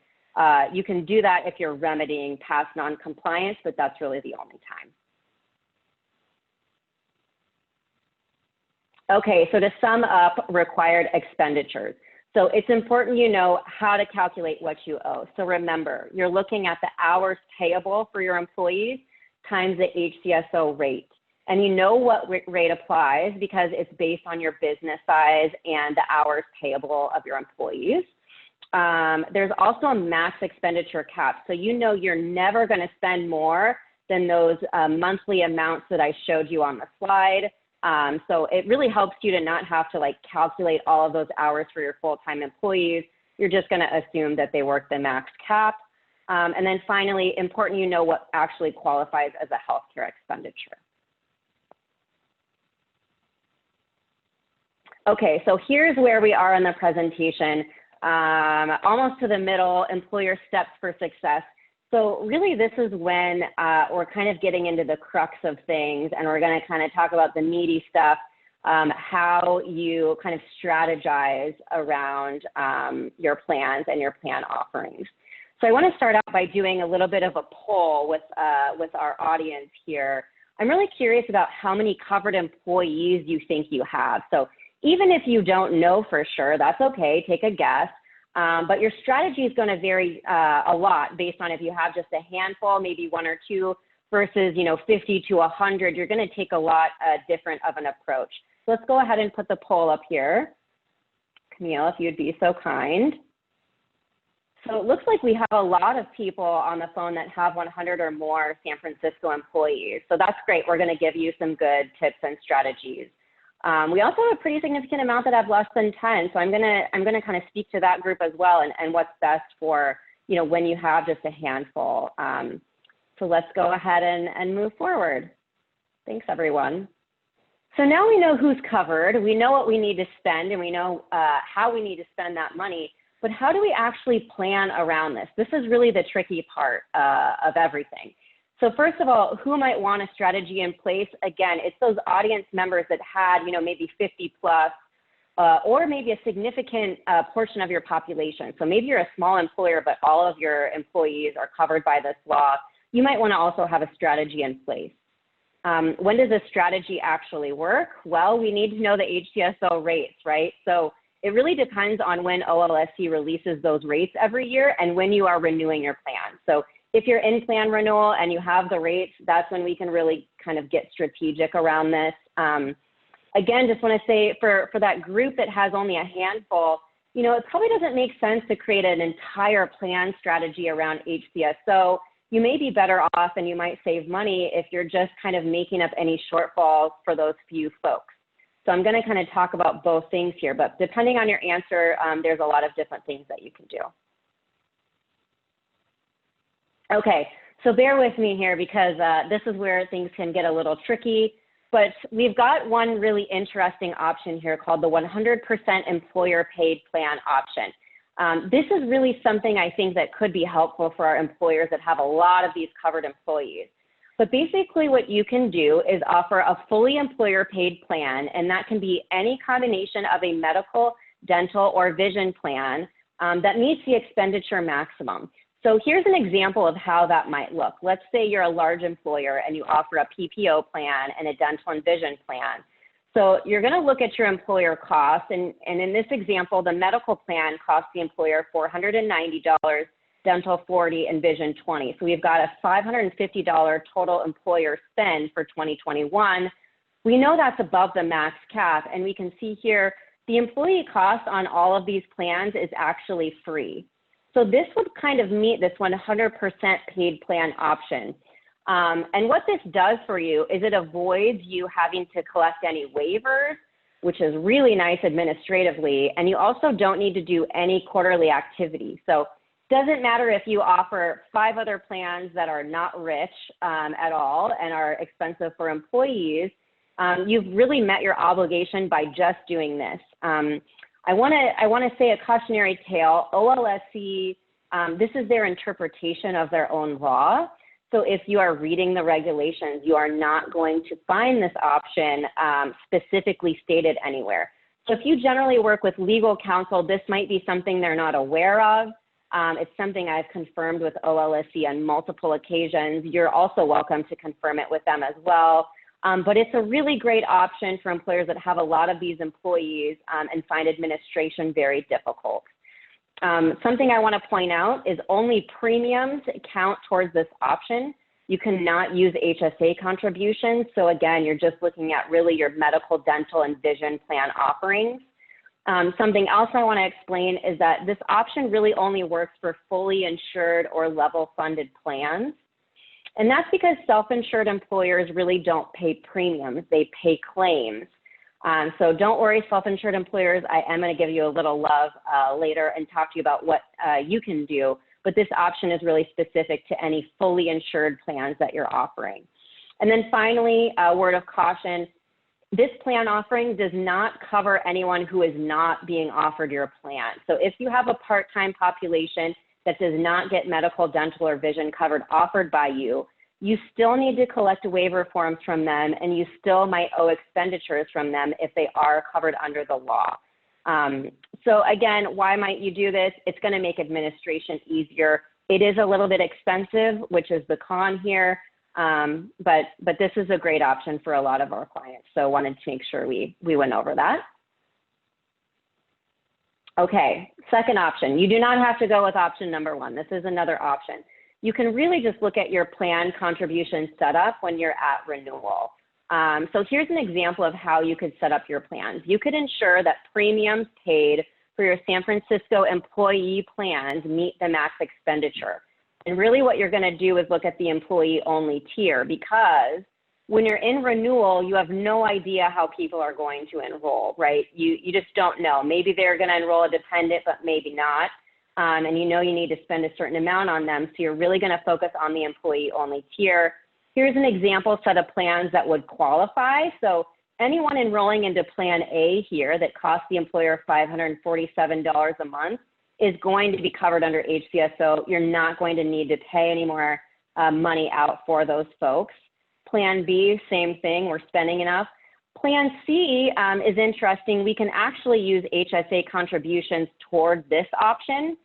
you can do that if you're remedying past noncompliance, but that's really the only time. Okay, so to sum up required expenditures. So it's important you know how to calculate what you owe. So remember, you're looking at the hours payable for your employees times the HCSO rate. And you know what rate applies because it's based on your business size and the hours payable of your employees. There's also a max expenditure cap. So you know you're never going to spend more than those monthly amounts that I showed you on the slide. So it really helps you to not have to calculate all of those hours for your full-time employees. You're just going to assume that they work the max cap. And then finally, important you know what actually qualifies as a healthcare expenditure. Okay, so here's where we are in the presentation, almost to the middle, employer steps for success. So really this is when we're kind of getting into the crux of things, and we're going to kind of talk about the meaty stuff, how you kind of strategize around your plans and your plan offerings. So I want to start out by doing a little bit of a poll with our audience here. I'm really curious about how many covered employees you think you have. So even if you don't know for sure, that's okay, take a guess. But your strategy is going to vary a lot based on if you have just a handful, maybe one or two, versus 50 to 100. You're going to take a lot different of an approach. So let's go ahead and put the poll up here. Camille, if you'd be so kind. So it looks like we have a lot of people on the phone that have 100 or more San Francisco employees. So that's great. We're going to give you some good tips and strategies. We also have a pretty significant amount that have less than 10. So I'm gonna kind of speak to that group as well and what's best for when you have just a handful. So let's go ahead and move forward. Thanks, everyone. So now we know who's covered. We know what we need to spend, and we know how we need to spend that money. But how do we actually plan around this? This is really the tricky part of everything. So first of all, who might want a strategy in place? Again, it's those audience members that had, maybe 50 plus, or maybe a significant portion of your population. So maybe you're a small employer, but all of your employees are covered by this law. You might want to also have a strategy in place. When does a strategy actually work? Well, we need to know the HCSO rates, right? So it really depends on when OLSC releases those rates every year and when you are renewing your plan. So If you're in plan renewal and you have the rates, that's when we can really kind of get strategic around this. Again, just want to say for that group that has only a handful, you know, it probably doesn't make sense to create an entire plan strategy around HCSO. You may be better off and you might save money if you're just kind of making up any shortfalls for those few folks. So I'm going to kind of talk about both things here, but depending on your answer, there's a lot of different things that you can do. Okay, so bear with me here because this is where things can get a little tricky, but we've got one really interesting option here called the 100% employer paid plan option. This is really something I think that could be helpful for our employers that have a lot of these covered employees. But basically what you can do is offer a fully employer paid plan, and that can be any combination of a medical, dental, or vision plan that meets the expenditure maximum. So here's an example of how that might look. Let's say you're a large employer and you offer a PPO plan and a dental and vision plan. So you're going to look at your employer costs, and in this example, the medical plan costs the employer $490, dental $40, and vision $20. So we've got a $550 total employer spend for 2021. We know that's above the max cap, and we can see here the employee cost on all of these plans is actually free. So this would kind of meet this 100% paid plan option. And what this does for you is it avoids you having to collect any waivers, which is really nice administratively. And you also don't need to do any quarterly activity. So it doesn't matter if you offer 5 other plans that are not rich at all and are expensive for employees. You've really met your obligation by just doing this. I want to say a cautionary tale. OLSC, this is their interpretation of their own law. So if you are reading the regulations, you are not going to find this option specifically stated anywhere. So if you generally work with legal counsel, this might be something they're not aware of. It's something I've confirmed with OLSC on multiple occasions. You're also welcome to confirm it with them as well. But it's a really great option for employers that have a lot of these employees and find administration very difficult. Something I want to point out is only premiums count towards this option. You cannot use HSA contributions. So again, you're just looking at really your medical, dental, and vision plan offerings. Something else I want to explain is that this option really only works for fully insured or level funded plans. And that's because self-insured employers really don't pay premiums, they pay claims. So don't worry, self-insured employers, I am going to give you a little love later and talk to you about what you can do, but this option is really specific to any fully insured plans that you're offering. And then finally, a word of caution, this plan offering does not cover anyone who is not being offered your plan. So if you have a part-time population that does not get medical, dental, or vision covered offered by you, you still need to collect waiver forms from them, and you still might owe expenditures from them if they are covered under the law. So again, why might you do this? It's going to make administration easier. It is a little bit expensive, which is the con here, but this is a great option for a lot of our clients. So wanted to make sure we went over that. Okay, second option. You do not have to go with option number 1. This is another option. You can really just look at your plan contribution setup when you're at renewal. So here's an example of how you could set up your plans. You could ensure that premiums paid for your San Francisco employee plans meet the max expenditure. And really what you're going to do is look at the employee only tier, because when you're in renewal, you have no idea how people are going to enroll, right? You just don't know. Maybe they're going to enroll a dependent, but maybe not. And you know you need to spend a certain amount on them, so you're really going to focus on the employee-only tier. Here's an example set of plans that would qualify. So anyone enrolling into Plan A here that costs the employer $547 a month is going to be covered under HCSO. You're not going to need to pay any more money out for those folks. Plan B, same thing, we're spending enough. Plan C is interesting. We can actually use HSA contributions toward this option.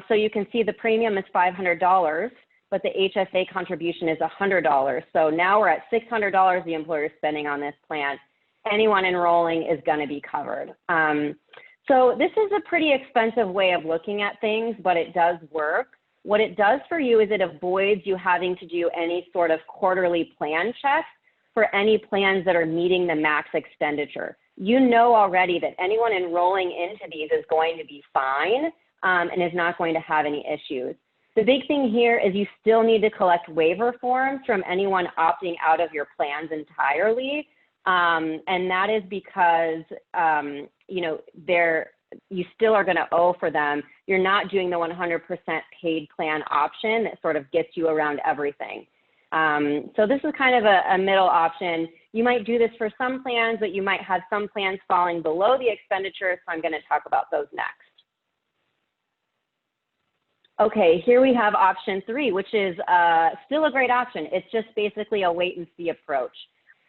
So you can see the premium is $500, but the HSA contribution is $100. So now we're at $600 the employer is spending on this plan. Anyone enrolling is going to be covered. So this is a pretty expensive way of looking at things, but it does work. what it does for you is it avoids you having to do any sort of quarterly plan checks for any plans that are meeting the max expenditure. You know already that anyone enrolling into these is going to be fine and is not going to have any issues. The big thing here is you still need to collect waiver forms from anyone opting out of your plans entirely. And that is because, you know, you still are going to owe for them. You're not doing the 100% paid plan option that sort of gets you around everything. So this is kind of a middle option. You might do this for some plans, but you might have some plans falling below the expenditure. So I'm going to talk about those next. Okay, here we have option 3, which is still a great option. It's just basically a wait and see approach.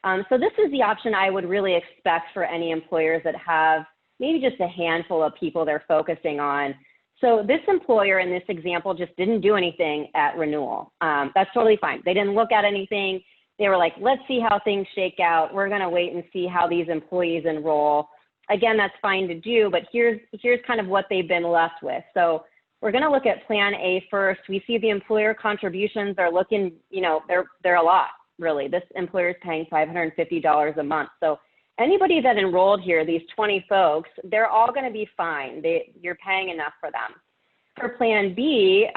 So this is the option I would really expect for any employers that have maybe just a handful of people they're focusing on. So this employer in this example just didn't do anything at renewal. That's totally fine. They didn't look at anything. They were like, let's see how things shake out. We're gonna wait and see how these employees enroll. Again, that's fine to do, but here's kind of what they've been left with. So we're gonna look at Plan A first. We see the employer contributions are looking, you know, they're a lot, really. This employer is paying $550 a month. So anybody that enrolled here, these 20 folks, they're all gonna be fine. You're paying enough for them. For Plan B,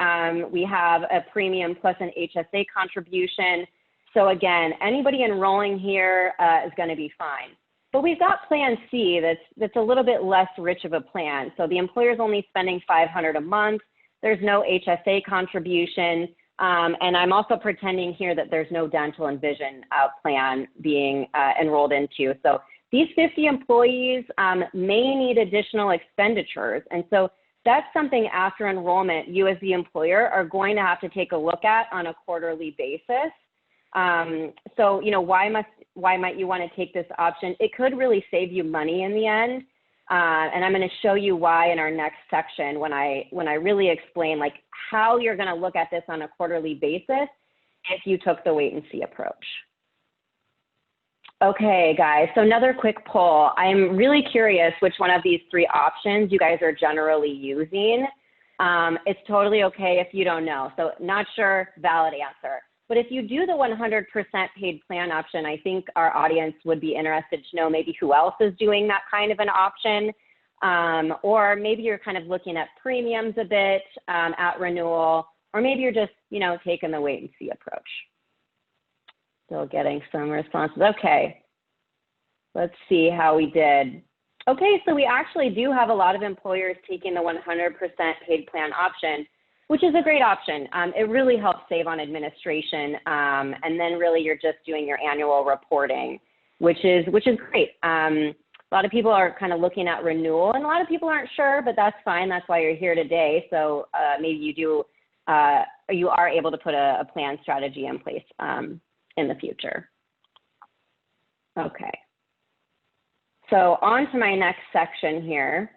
we have a premium plus an HSA contribution. So again, anybody enrolling here is gonna be fine. But we've got Plan C that's a little bit less rich of a plan. So the employer's only spending $500 a month. There's no HSA contribution. And I'm also pretending here that there's no dental and vision plan being enrolled into. So these 50 employees may need additional expenditures. And so that's something after enrollment, you as the employer are going to have to take a look at on a quarterly basis. So, you know, why might you want to take this option? It could really save you money in the end. And I'm going to show you why in our next section when I really explain like how you're going to look at this on a quarterly basis if you took the wait and see approach. Okay, guys, so another quick poll. I'm really curious which one of these 3 options you guys are generally using. It's totally okay if you don't know. So not sure, valid answer. But if you do the 100% paid plan option, I think our audience would be interested to know maybe who else is doing that kind of an option. Or maybe you're kind of looking at premiums a bit at renewal, or maybe you're just, you know, taking the wait and see approach. Still getting some responses. Okay, let's see how we did. Okay, so we actually do have a lot of employers taking the 100% paid plan option, which is a great option. It really helps save on administration, and then really you're just doing your annual reporting, which is great. A lot of people are kind of looking at renewal, and a lot of people aren't sure, but that's fine. That's why you're here today. So maybe you are able to put a plan strategy in place in the future. Okay. So on to my next section here.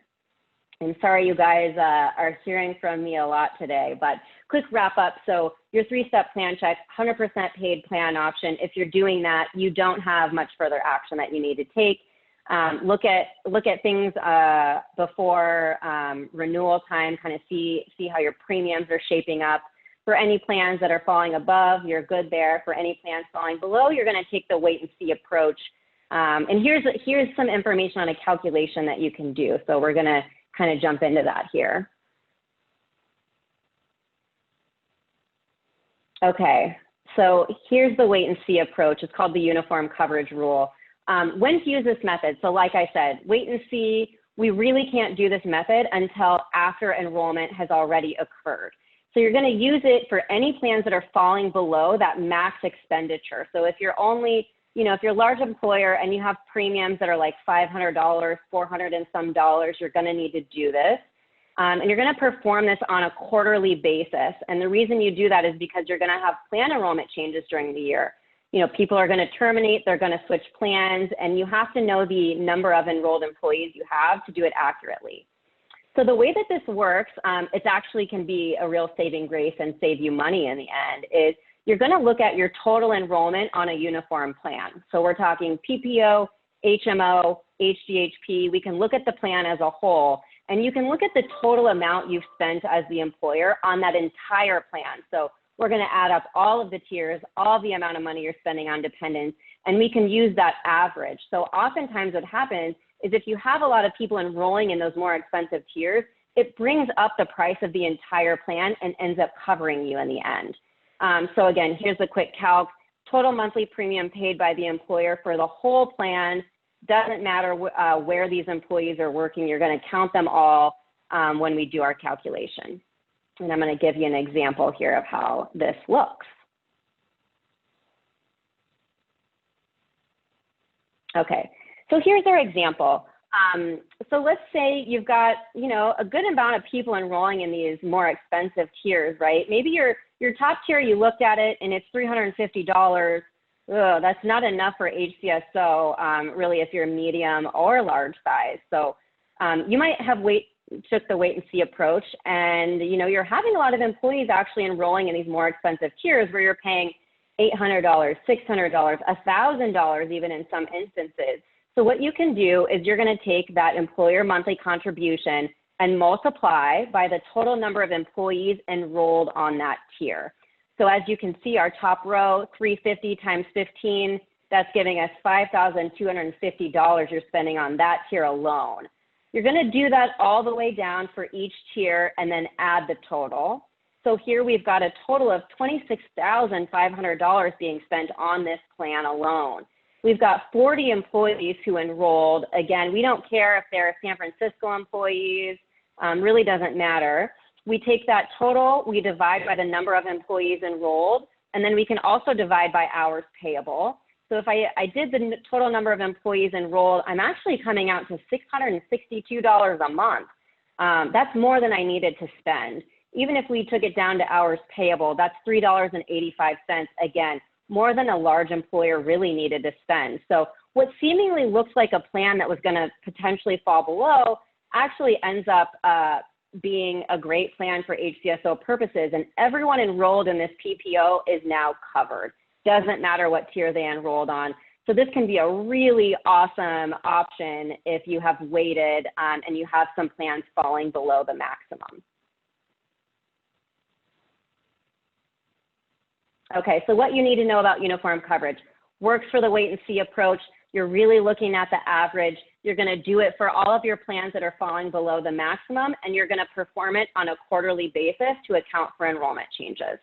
I'm sorry you guys are hearing from me a lot today, but quick wrap up. So your 3-step plan check, 100% paid plan option. If you're doing that, you don't have much further action that you need to take. Look at things before renewal time, kind of see how your premiums are shaping up. For any plans that are falling above, you're good there. For any plans falling below, you're going to take the wait and see approach. And here's some information on a calculation that you can do. So we're going to kind of jump into that here. Okay, so here's the wait and see approach. It's called the uniform coverage rule. When to use this method? So like I said, wait and see, we really can't do this method until after enrollment has already occurred. So you're going to use it for any plans that are falling below that max expenditure. So if you're only, you know, if you're a large employer and you have premiums that are like $500, $400 and some dollars, you're going to need to do this. And you're going to perform this on a quarterly basis. And the reason you do that is because you're going to have plan enrollment changes during the year. You know, people are going to terminate, they're going to switch plans, and you have to know the number of enrolled employees you have to do it accurately. So the way that this works, it actually can be a real saving grace and save you money in the end, is you're going to look at your total enrollment on a uniform plan. So we're talking PPO, HMO, HDHP. We can look at the plan as a whole. And you can look at the total amount you've spent as the employer on that entire plan. So we're going to add up all of the tiers, all the amount of money you're spending on dependents, and we can use that average. So oftentimes what happens is if you have a lot of people enrolling in those more expensive tiers, it brings up the price of the entire plan and ends up covering you in the end. So again, here's a quick calc. Total monthly premium paid by the employer for the whole plan. Doesn't matter where these employees are working, you're going to count them all when we do our calculation. And I'm going to give you an example here of how this looks. Okay, so here's our example. So let's say you've got, a good amount of people enrolling in these more expensive tiers, right? Maybe your top tier, you looked at it and it's $350. Ugh, that's not enough for HCSO, really, if you're medium or large size. So you might have took the wait and see approach, and you're having a lot of employees actually enrolling in these more expensive tiers where you're paying $800, $600, $1,000 even in some instances. So what you can do is you're going to take that employer monthly contribution and multiply by the total number of employees enrolled on that tier. So as you can see, our top row, 350 times 15, that's giving us $5,250 you're spending on that tier alone. You're going to do that all the way down for each tier and then add the total. So here we've got a total of $26,500 being spent on this plan alone. We've got 40 employees who enrolled. Again, we don't care if they're San Francisco employees, really doesn't matter. We take that total, we divide by the number of employees enrolled, and then we can also divide by hours payable. So if I did the total number of employees enrolled, I'm actually coming out to $662 a month. That's more than I needed to spend. Even if we took it down to hours payable, that's $3.85. Again, more than a large employer really needed to spend. So what seemingly looks like a plan that was going to potentially fall below actually ends up being a great plan for HCSO purposes, and everyone enrolled in this PPO is now covered. Doesn't matter what tier they enrolled on. So this can be a really awesome option if you have waited and you have some plans falling below the maximum. Okay, so what you need to know about uniform coverage. Works for the wait and see approach. You're really looking at the average. You're going to do it for all of your plans that are falling below the maximum, and you're going to perform it on a quarterly basis to account for enrollment changes.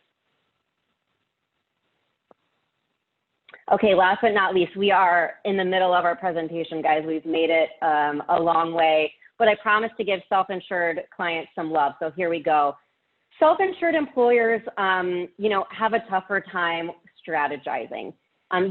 Okay, last but not least, we are in the middle of our presentation, guys. We've made it a long way, but I promised to give self-insured clients some love, so here we go. Self-insured employers, have a tougher time strategizing.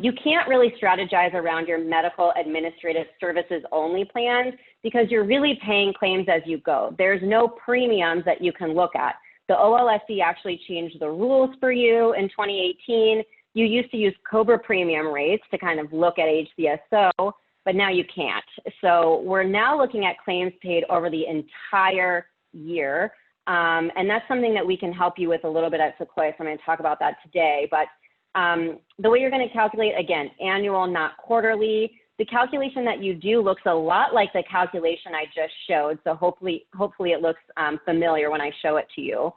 You can't really strategize around your medical administrative services only plans because you're really paying claims as you go. There's no premiums that you can look at. The OLSC actually changed the rules for you in 2018. You used to use COBRA premium rates to kind of look at HCSO, but now you can't. So we're now looking at claims paid over the entire year. And that's something that we can help you with a little bit at Sequoia, so I'm going to talk about that today. But the way you're going to calculate, again, annual, not quarterly. The calculation that you do looks a lot like the calculation I just showed, so hopefully it looks familiar when I show it to you.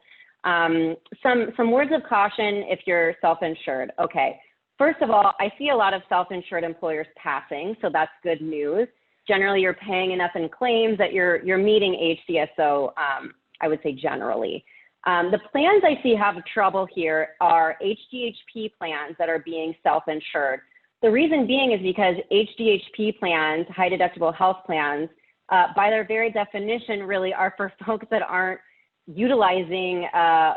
Some words of caution if you're self-insured. Okay, first of all, I see a lot of self-insured employers passing, so that's good news. Generally, you're paying enough in claims that you're meeting HCSO, I would say generally. The plans I see have trouble here are HDHP plans that are being self-insured. The reason being is because HDHP plans, high deductible health plans, by their very definition really are for folks that aren't utilizing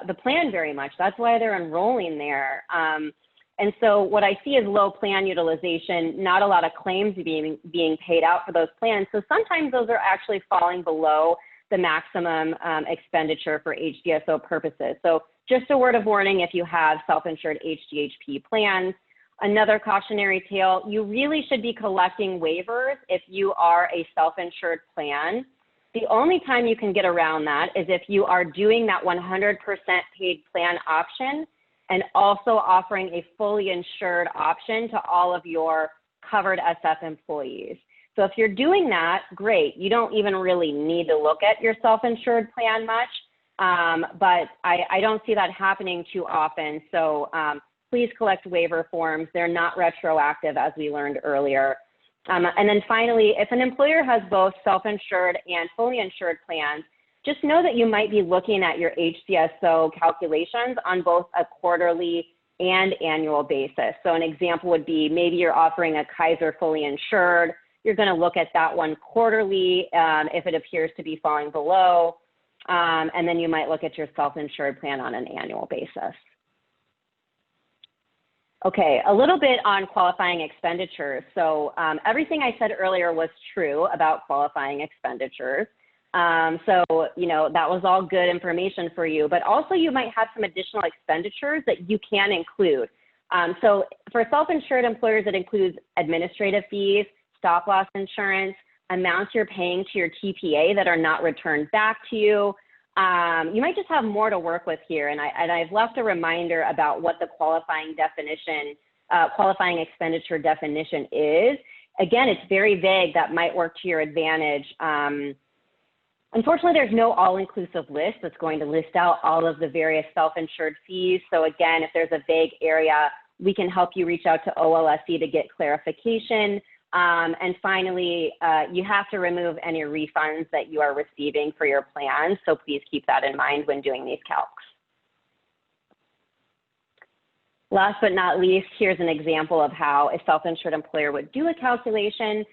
the plan very much. That's why they're enrolling there. And so what I see is low plan utilization, not a lot of claims being paid out for those plans. So sometimes those are actually falling below the maximum expenditure for HDSO purposes. So just a word of warning if you have self-insured HDHP plans. Another cautionary tale, you really should be collecting waivers if you are a self-insured plan. The only time you can get around that is if you are doing that 100% paid plan option and also offering a fully insured option to all of your covered SF employees. So if you're doing that, great. You don't even really need to look at your self-insured plan much, but I don't see that happening too often. So please collect waiver forms. They're not retroactive, as we learned earlier. And then finally, if an employer has both self-insured and fully insured plans, just know that you might be looking at your HCSO calculations on both a quarterly and annual basis. So an example would be maybe you're offering a Kaiser fully insured. You're going to look at that one quarterly if it appears to be falling below, and then you might look at your self-insured plan on an annual basis. Okay, a little bit on qualifying expenditures. So everything I said earlier was true about qualifying expenditures. So, you know, that was all good information for you, but also you might have some additional expenditures that you can include. So for self-insured employers, it includes administrative fees, stop loss insurance, amounts you're paying to your TPA that are not returned back to you. You might just have more to work with here. And I've left a reminder about what the qualifying definition, qualifying expenditure definition is. Again, it's very vague. That might work to your advantage. Unfortunately, there's no all-inclusive list that's going to list out all of the various self-insured fees. So again, if there's a vague area, we can help you reach out to OLSC to get clarification. And finally, you have to remove any refunds that you are receiving for your plan. So please keep that in mind when doing these calcs. Last but not least, here's an example of how a self-insured employer would do a calculation.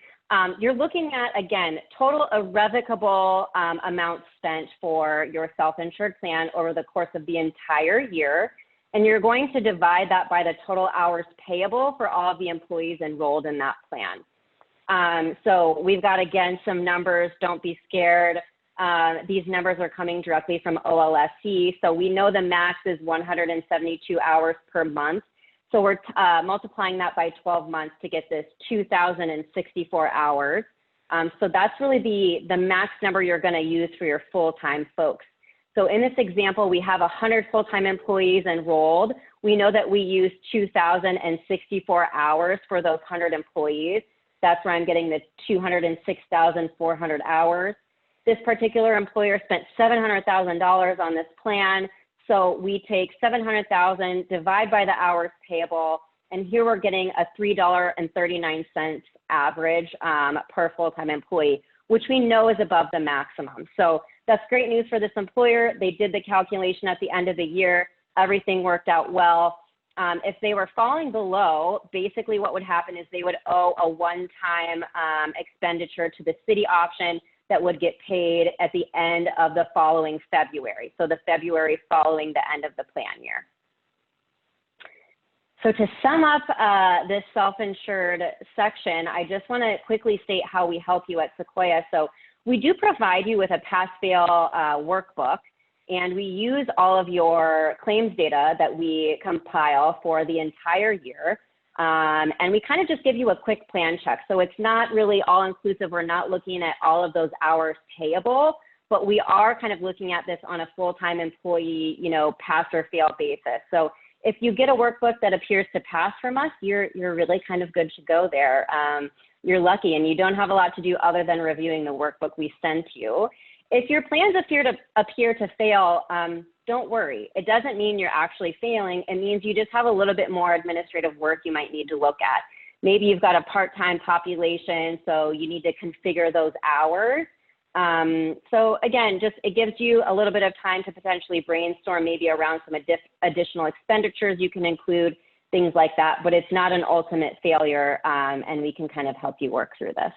You're looking at, again, total irrevocable amount spent for your self-insured plan over the course of the entire year. And you're going to divide that by the total hours payable for all of the employees enrolled in that plan. So we've got, again, some numbers. Don't be scared. These numbers are coming directly from OLSC. So we know the max is 172 hours per month. So we're multiplying that by 12 months to get this 2,064 hours. So that's really the max number you're going to use for your full-time folks. So in this example, we have 100 full-time employees enrolled. We know that we use 2,064 hours for those 100 employees. That's where I'm getting the 206,400 hours. This particular employer spent $700,000 on this plan. So we take $700,000, divide by the hours payable, and here we're getting a $3.39 average per full-time employee, which we know is above the maximum. So that's great news for this employer. They did the calculation at the end of the year. Everything worked out well. If they were falling below, basically what would happen is they would owe a one-time expenditure to the city option that would get paid at the end of the following February. So the February following the end of the plan year. So to sum up this self-insured section, I just want to quickly state how we help you at Sequoia. So we do provide you with a pass-fail workbook, and we use all of your claims data that we compile for the entire year. And we kind of just give you a quick plan check. So it's not really all inclusive. We're not looking at all of those hours payable, but we are kind of looking at this on a full-time employee, you know, pass or fail basis. So if you get a workbook that appears to pass from us, you're really kind of good to go there. You're lucky, and you don't have a lot to do other than reviewing the workbook we sent you. If your plans appear to fail, don't worry. It doesn't mean you're actually failing. It means you just have a little bit more administrative work you might need to look at. Maybe you've got a part-time population, so you need to configure those hours. So again, it gives you a little bit of time to potentially brainstorm maybe around some additional expenditures you can include, things like that, but it's not an ultimate failure, and we can kind of help you work through this.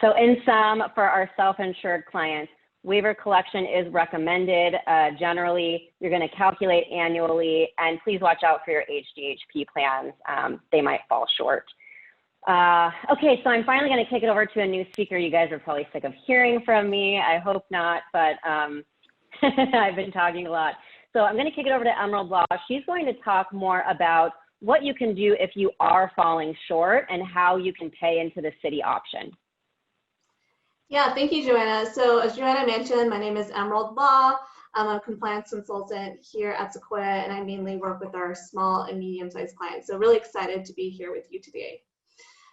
So in sum, for our self-insured clients, waiver collection is recommended. Generally, you're going to calculate annually, and please watch out for your HDHP plans. They might fall short. Okay, so I'm finally going to kick it over to a new speaker. You guys are probably sick of hearing from me. I hope not, but I've been talking a lot. So I'm going to kick it over to Emerald Law. She's going to talk more about what you can do if you are falling short and how you can pay into the city option. Yeah, thank you, Joanna. So as Joanna mentioned, my name is Emerald Law. I'm a compliance consultant here at Sequoia, and I mainly work with our small and medium-sized clients. So really excited to be here with you today.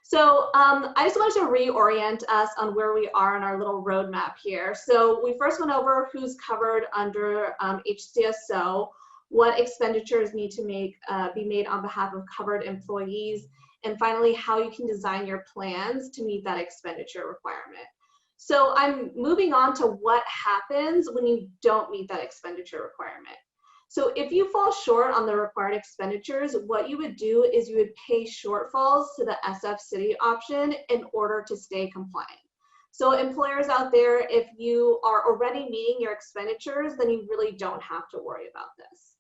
So I just wanted to reorient us on where we are on our little roadmap here. So we first went over who's covered under HCSO, what expenditures need to be made on behalf of covered employees, and finally, how you can design your plans to meet that expenditure requirement. So I'm moving on to what happens when you don't meet that expenditure requirement. So if you fall short on the required expenditures, what you would do is you would pay shortfalls to the SF City option in order to stay compliant. So employers out there, if you are already meeting your expenditures, then you really don't have to worry about this.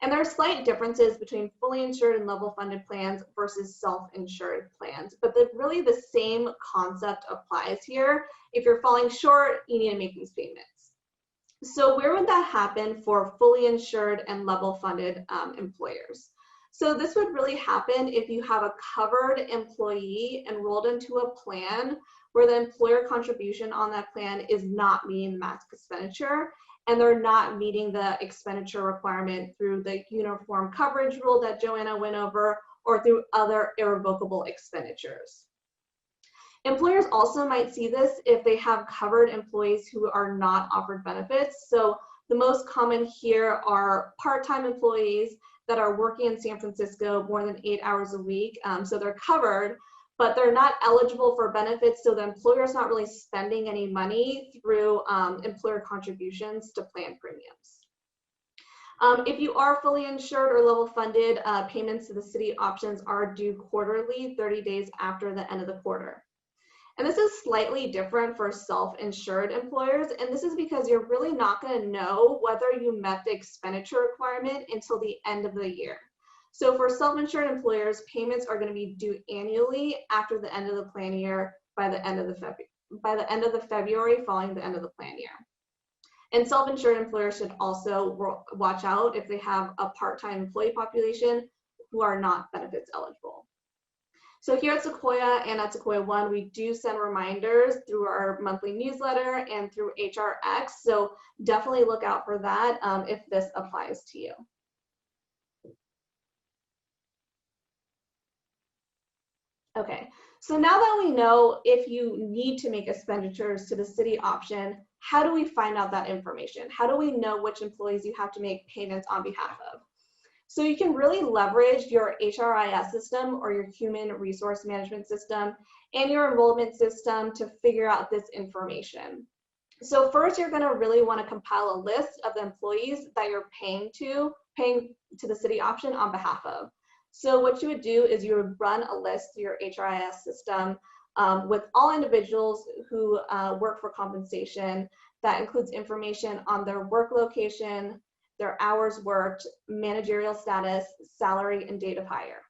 And there are slight differences between fully insured and level funded plans versus self-insured plans, but really the same concept applies here. If you're falling short, you need to make these payments. So where would that happen for fully insured and level funded employers? So this would really happen if you have a covered employee enrolled into a plan where the employer contribution on that plan is not meeting the max expenditure, and they're not meeting the expenditure requirement through the uniform coverage rule that Joanna went over, or through other irrevocable expenditures. Employers also might see this if they have covered employees who are not offered benefits. So the most common here are part-time employees that are working in San Francisco more than 8 hours a week. So they're covered, but they're not eligible for benefits. So the employer is not really spending any money through employer contributions to plan premiums. If you are fully insured or level funded, payments to the city options are due quarterly, 30 days after the end of the quarter. And this is slightly different for self-insured employers, and this is because you're really not going to know whether you met the expenditure requirement until the end of the year. So for self-insured employers, payments are going to be due annually after the end of the plan year by the end of the February following the end of the plan year. And self-insured employers should also watch out if they have a part-time employee population who are not benefits eligible. So here at Sequoia and at Sequoia One, we do send reminders through our monthly newsletter and through HRX. So definitely look out for that if this applies to you. Okay, so now that we know if you need to make expenditures to the city option, how do we find out that information? How do we know which employees you have to make payments on behalf of? So you can really leverage your HRIS system or your human resource management system and your enrollment system to figure out this information. So first, you're going to really want to compile a list of the employees that you're paying to the city option on behalf of. So what you would do is you would run a list through your HRIS system with all individuals who work for compensation. That includes information on their work location, their hours worked, managerial status, salary, and date of hire.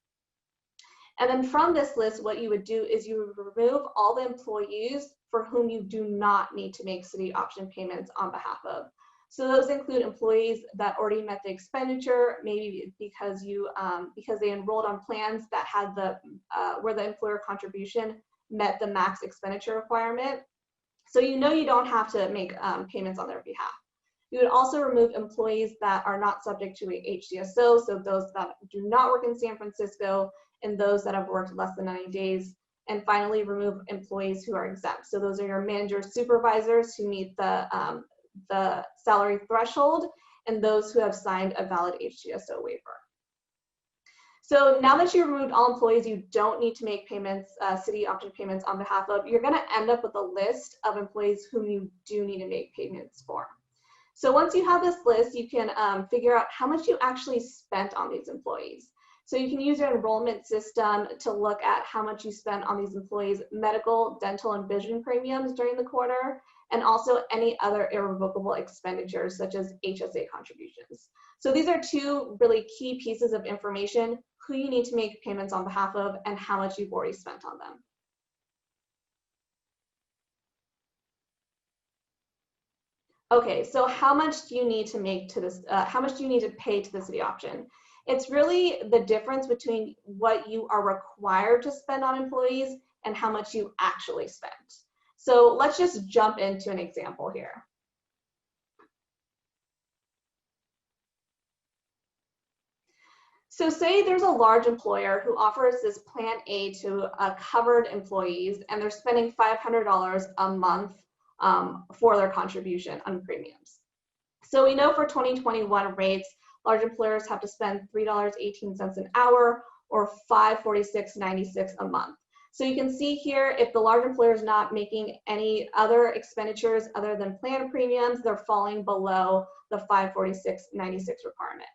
And then from this list, what you would do is you would remove all the employees for whom you do not need to make city option payments on behalf of. So those include employees that already met the expenditure, maybe because they enrolled on plans that had where the employer contribution met the max expenditure requirement. So you know you don't have to make payments on their behalf. You would also remove employees that are not subject to a HCSO, so those that do not work in San Francisco and those that have worked less than 90 days. And finally, remove employees who are exempt. So those are your managers, supervisors who meet the salary threshold and those who have signed a valid HCSO waiver. So now that you removed all employees you don't need to make payments, city option payments on behalf of, you're going to end up with a list of employees whom you do need to make payments for. So once you have this list, you can figure out how much you actually spent on these employees. So you can use your enrollment system to look at how much you spent on these employees' medical, dental, and vision premiums during the quarter, and also any other irrevocable expenditures such as HSA contributions. So these are two really key pieces of information: who you need to make payments on behalf of and how much you've already spent on them. Okay, so how much do you need to make to this? How much do you need to pay to the city option? It's really the difference between what you are required to spend on employees and how much you actually spent. So let's just jump into an example here. So say there's a large employer who offers this Plan A to covered employees, and they're spending $500 a month for their contribution on premiums. So we know for 2021 rates, large employers have to spend $3.18 an hour or $546.96 a month. So you can see here, if the large employer is not making any other expenditures other than plan premiums, they're falling below the $546.96 requirement.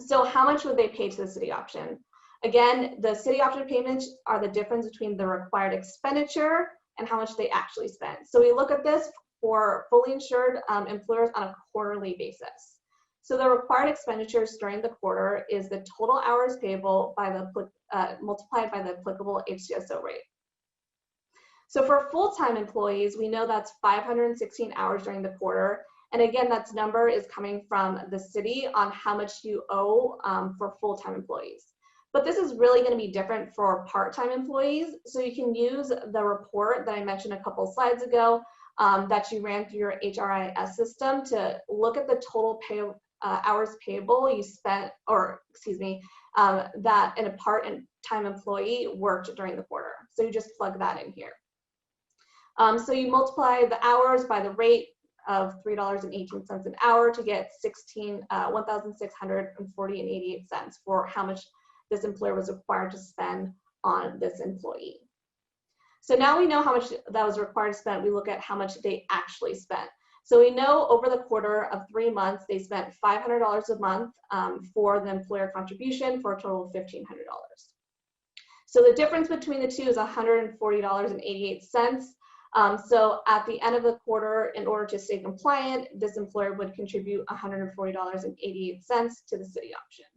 So how much would they pay to the city option? Again, the city option payments are the difference between the required expenditure and how much they actually spend. So we look at this for fully insured employers on a quarterly basis. So the required expenditures during the quarter is the total hours payable by the multiplied by the applicable HCSO rate. So for full-time employees, we know that's 516 hours during the quarter. And again, that number is coming from the city on how much you owe for full-time employees. But this is really going to be different for part-time employees. So you can use the report that I mentioned a couple slides ago that you ran through your HRIS system to look at the total hours payable you spent, or excuse me, that a part-time employee worked during the quarter. So you just plug that in here. So you multiply the hours by the rate of $3.18 an hour to get $1,640.88 for how much this employer was required to spend on this employee. So now we know how much that was required to spend. We look at how much they actually spent. So we know over the quarter of 3 months, they spent $500 a month for the employer contribution for a total of $1,500. So the difference between the two is $140.88. So at the end of the quarter, in order to stay compliant, this employer would contribute $140.88 to the city option.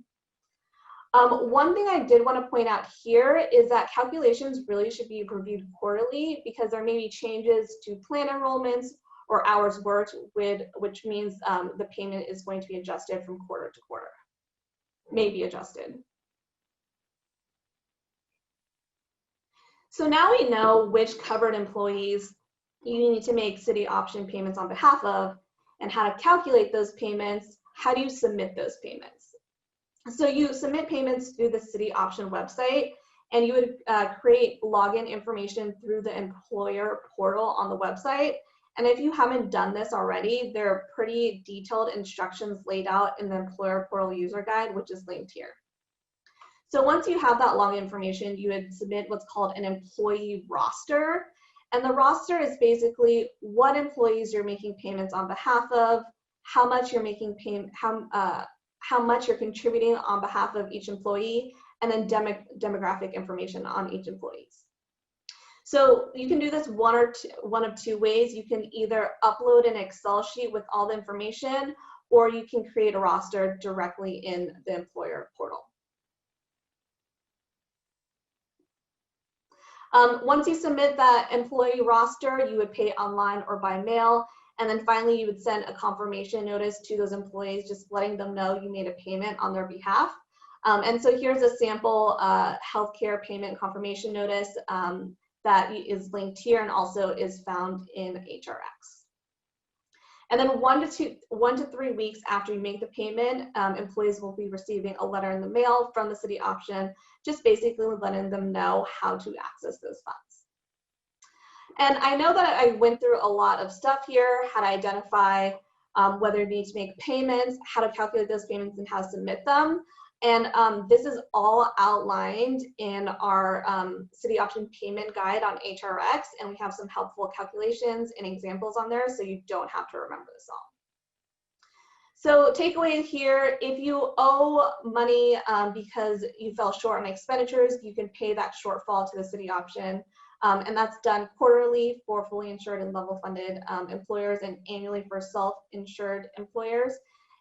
One thing I did want to point out here is that calculations really should be reviewed quarterly because there may be changes to plan enrollments or hours worked, which means the payment is going to be adjusted from quarter to quarter, may be adjusted. So now we know which covered employees you need to make city option payments on behalf of and how to calculate those payments. How do you submit those payments? So you submit payments through the city option website, and you would create login information through the employer portal on the website. And if you haven't done this already, there are pretty detailed instructions laid out in the employer portal user guide, which is linked here. So once you have that login information, you would submit what's called an employee roster. And the roster is basically what employees you're making payments on behalf of, how much you're making how much you're contributing on behalf of each employee, and then demographic information on each employee. So you can do this one of two ways. You can either upload an Excel sheet with all the information, or you can create a roster directly in the employer portal. Once you submit that employee roster, you would pay online or by mail. And then finally, you would send a confirmation notice to those employees, just letting them know you made a payment on their behalf. And so here's a sample healthcare payment confirmation notice that is linked here and also is found in HRX. And then 1 to 3 weeks after you make the payment, employees will be receiving a letter in the mail from the city option, just basically letting them know how to access those funds. And I know that I went through a lot of stuff here, how to identify whether you need to make payments, how to calculate those payments, and how to submit them. And this is all outlined in our city option payment guide on HRX, and we have some helpful calculations and examples on there, so you don't have to remember this all. So takeaway here, if you owe money because you fell short on expenditures, you can pay that shortfall to the city option. And that's done quarterly for fully insured and level funded employers and annually for self-insured employers.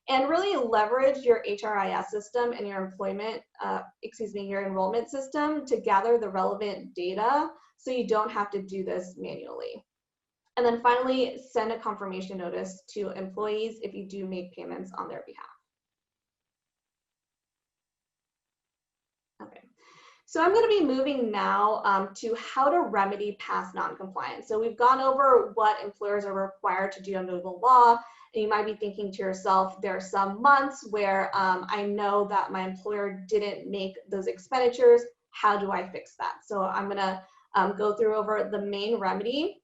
And really leverage your HRIS system and your your enrollment system to gather the relevant data so you don't have to do this manually. And then finally, send a confirmation notice to employees if you do make payments on their behalf. Okay, so I'm going to be moving now to how to remedy past noncompliance. So we've gone over what employers are required to do under the law And you might be thinking to yourself, there are some months where I know that my employer didn't make those expenditures. How do I fix that? So I'm gonna go through over the main remedy.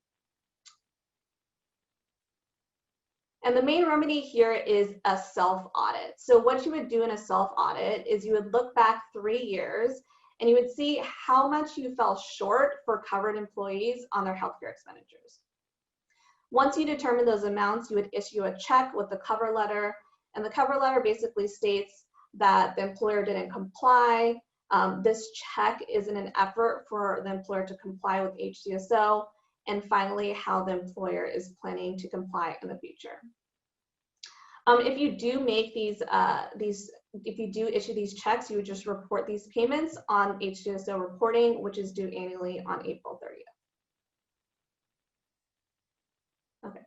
And the main remedy here is a self-audit. So what you would do in a self-audit is you would look back 3 years and you would see how much you fell short for covered employees on their healthcare expenditures. Once you determine those amounts, you would issue a check with the cover letter, and the cover letter basically states that the employer didn't comply. This check is in an effort for the employer to comply with HCSO, and finally, how the employer is planning to comply in the future. If you do make if you do issue these checks, you would just report these payments on HCSO reporting, which is due annually on April 30th. Okay.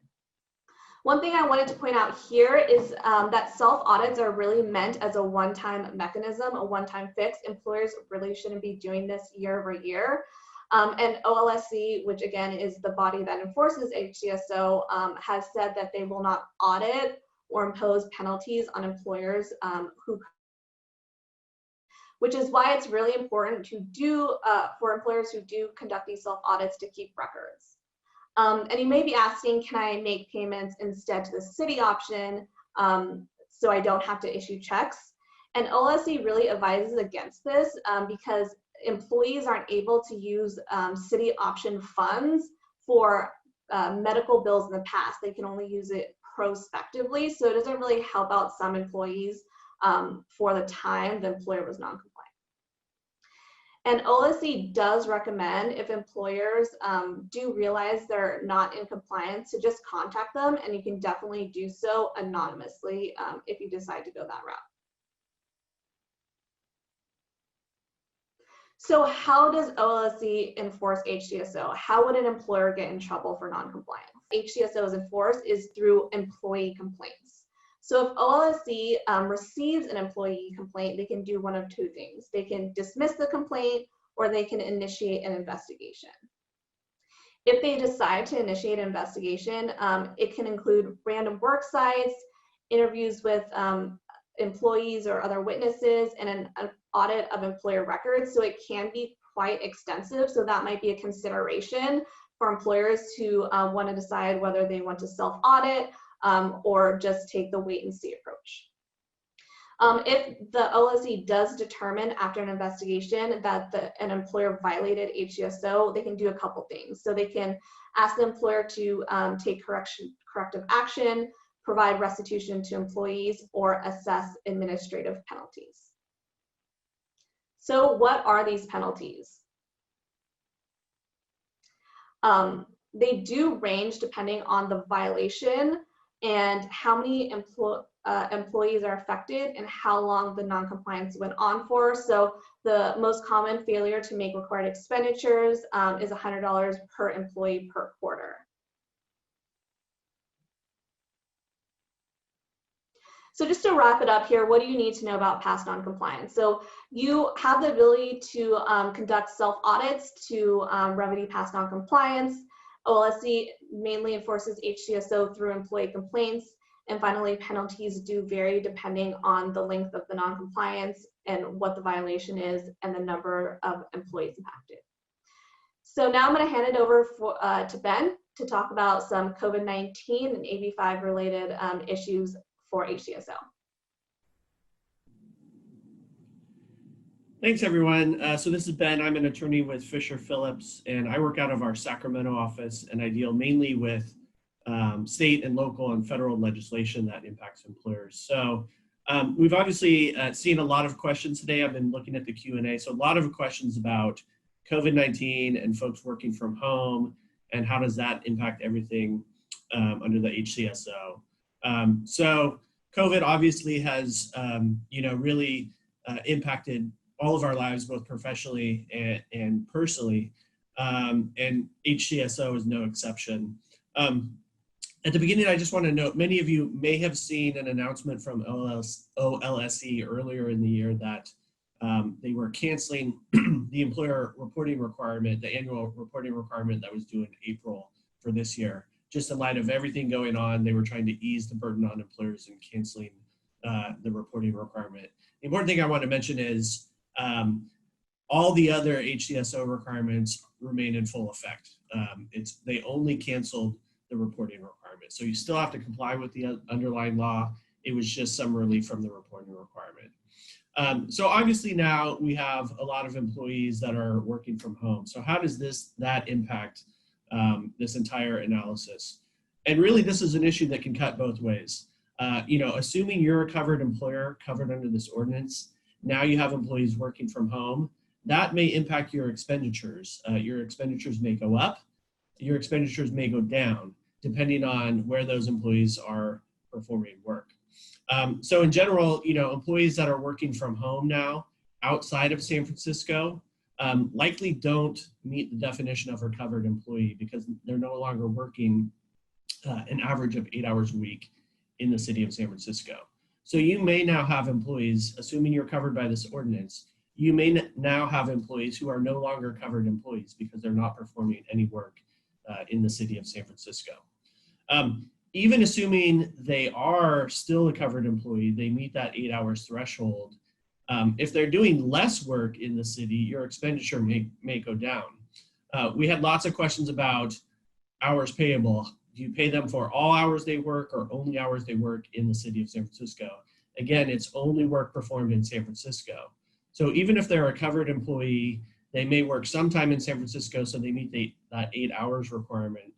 One thing I wanted to point out here is that self-audits are really meant as a one-time mechanism, a one-time fix. Employers really shouldn't be doing this year over year. And OLSC, which again is the body that enforces HCSO, has said that they will not audit or impose penalties on employers which is why it's really important to do, for employers who do conduct these self-audits, to keep records. And you may be asking, can I make payments instead to the city option so I don't have to issue checks? And OLSC really advises against this because employees aren't able to use city option funds for medical bills in the past. They can only use it prospectively, so it doesn't really help out some employees for the time the employer was non-compliant. And OLSC does recommend, if employers do realize they're not in compliance, to just contact them, and you can definitely do so anonymously if you decide to go that route. So how does OLSC enforce HCSO? How would an employer get in trouble for non-compliance? HCSO is enforced is through employee complaints. So if OLSC receives an employee complaint, they can do one of two things. They can dismiss the complaint, or they can initiate an investigation. If they decide to initiate an investigation, it can include random work sites, interviews with employees or other witnesses, and an audit of employer records. So it can be quite extensive. So that might be a consideration for employers who want to decide whether they want to self-audit or just take the wait and see approach. If the OLSC does determine after an investigation that an employer violated HCSO, they can do a couple things. So they can ask the employer to take corrective action, provide restitution to employees, or assess administrative penalties. So what are these penalties? They do range depending on the violation and how many employees are affected and how long the non-compliance went on for. So the most common failure to make required expenditures is $100 per employee per quarter. So just to wrap it up here, what do you need to know about past non-compliance? So you have the ability to conduct self-audits to remedy past non-compliance. OLSC mainly enforces HCSO through employee complaints. And finally, penalties do vary depending on the length of the non-compliance and what the violation is and the number of employees impacted. So now I'm going to hand it over to Ben to talk about some COVID-19 and AB5 related issues for HCSO. Thanks, everyone. So this is Ben. I'm an attorney with Fisher Phillips, and I work out of our Sacramento office, and I deal mainly with state and local and federal legislation that impacts employers. So we've obviously seen a lot of questions today. I've been looking at the Q&A. So a lot of questions about COVID-19 and folks working from home, and how does that impact everything under the HCSO. So COVID obviously has, really impacted all of our lives, both professionally and personally, and HCSO is no exception. At the beginning, I just want to note, many of you may have seen an announcement from OLSC earlier in the year that they were canceling the employer reporting requirement, the annual reporting requirement that was due in April for this year. just in light of everything going on, they were trying to ease the burden on employers and canceling the reporting requirement. The important thing I want to mention is all the other HCSO requirements remain in full effect. They only canceled the reporting requirement. So you still have to comply with the underlying law. It was just some relief from the reporting requirement. So obviously now we have a lot of employees that are working from home. So how does that impact this entire analysis? And really this is an issue that can cut both ways. Assuming you're a covered employer covered under this ordinance, now you have employees working from home, that may impact your expenditures. Your expenditures may go up, your expenditures may go down, depending on where those employees are performing work. So in general, employees that are working from home now outside of San Francisco likely don't meet the definition of a covered employee because they're no longer working an average of 8 hours a week in the city of San Francisco. So you may now have employees, assuming you're covered by this ordinance, you may now have employees who are no longer covered employees because they're not performing any work in the city of San Francisco. Even assuming they are still a covered employee, they meet that 8 hours threshold. If they're doing less work in the city, your expenditure may go down. We had lots of questions about hours payable. Do you pay them for all hours they work or only hours they work in the city of San Francisco? Again, it's only work performed in San Francisco. So even if they're a covered employee, they may work sometime in San Francisco, so they meet that 8 hours requirement.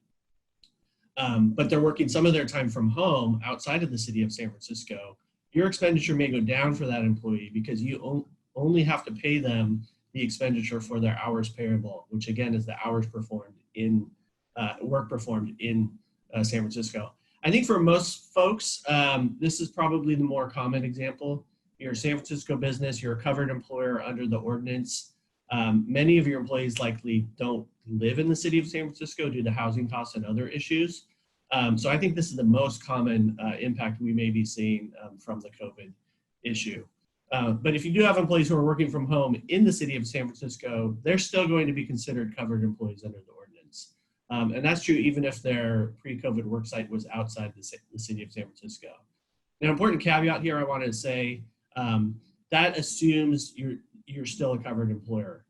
But they're working some of their time from home outside of the city of San Francisco. Your expenditure may go down for that employee because you only have to pay them the expenditure for their hours payable, which again is the hours performed in work performed in San Francisco. I think for most folks, this is probably the more common example. You're a San Francisco business, you're a covered employer under the ordinance. Many of your employees likely don't live in the city of San Francisco due to housing costs and other issues. So I think this is the most common impact we may be seeing from the COVID issue. But if you do have employees who are working from home in the city of San Francisco, they're still going to be considered covered employees under the ordinance. And that's true even if their pre-COVID worksite was outside the city of San Francisco. Now, important caveat here I want to say, that assumes you're still a covered employer.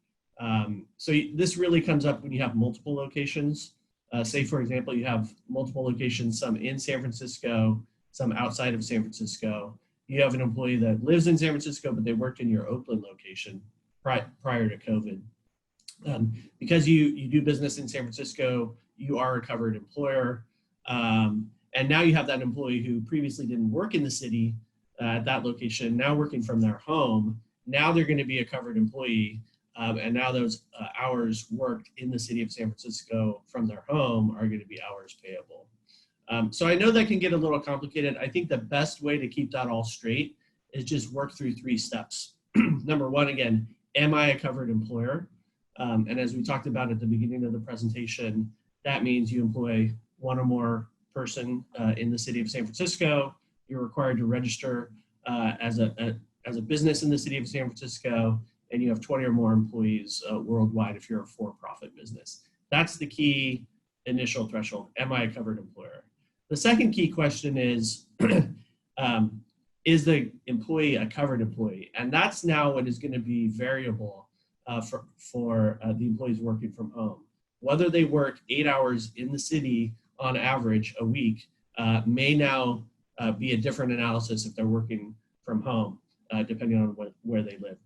So this really comes up when you have multiple locations. Say, for example, you have multiple locations, some in San Francisco, some outside of San Francisco. You have an employee that lives in San Francisco, but they worked in your Oakland location prior to COVID. Because you do business in San Francisco, you are a covered employer. And now you have that employee who previously didn't work in the city at that location, now working from their home. Now they're going to be a covered employee. And now those hours worked in the city of San Francisco from their home are going to be hours payable. So I know that can get a little complicated. I think the best way to keep that all straight is just work through 3 steps. Number 1, again, am I a covered employer? And as we talked about at the beginning of the presentation, that means you employ one or more person in the city of San Francisco. You're required to register as a business in the city of San Francisco, and you have 20 or more employees worldwide if you're a for-profit business. That's the key initial threshold. Am I a covered employer? The second key question is the employee a covered employee? And that's now what is going to be variable for the employees working from home. Whether they work 8 hours in the city on average a week may now be a different analysis if they're working from home, depending on where they live.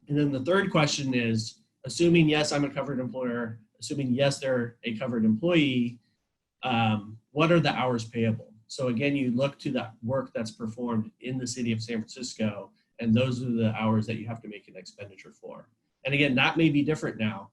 And then the third question is, assuming yes, I'm a covered employer, assuming yes, they're a covered employee, what are the hours payable? So again, you look to the work that's performed in the city of San Francisco, and those are the hours that you have to make an expenditure for. And again, that may be different now,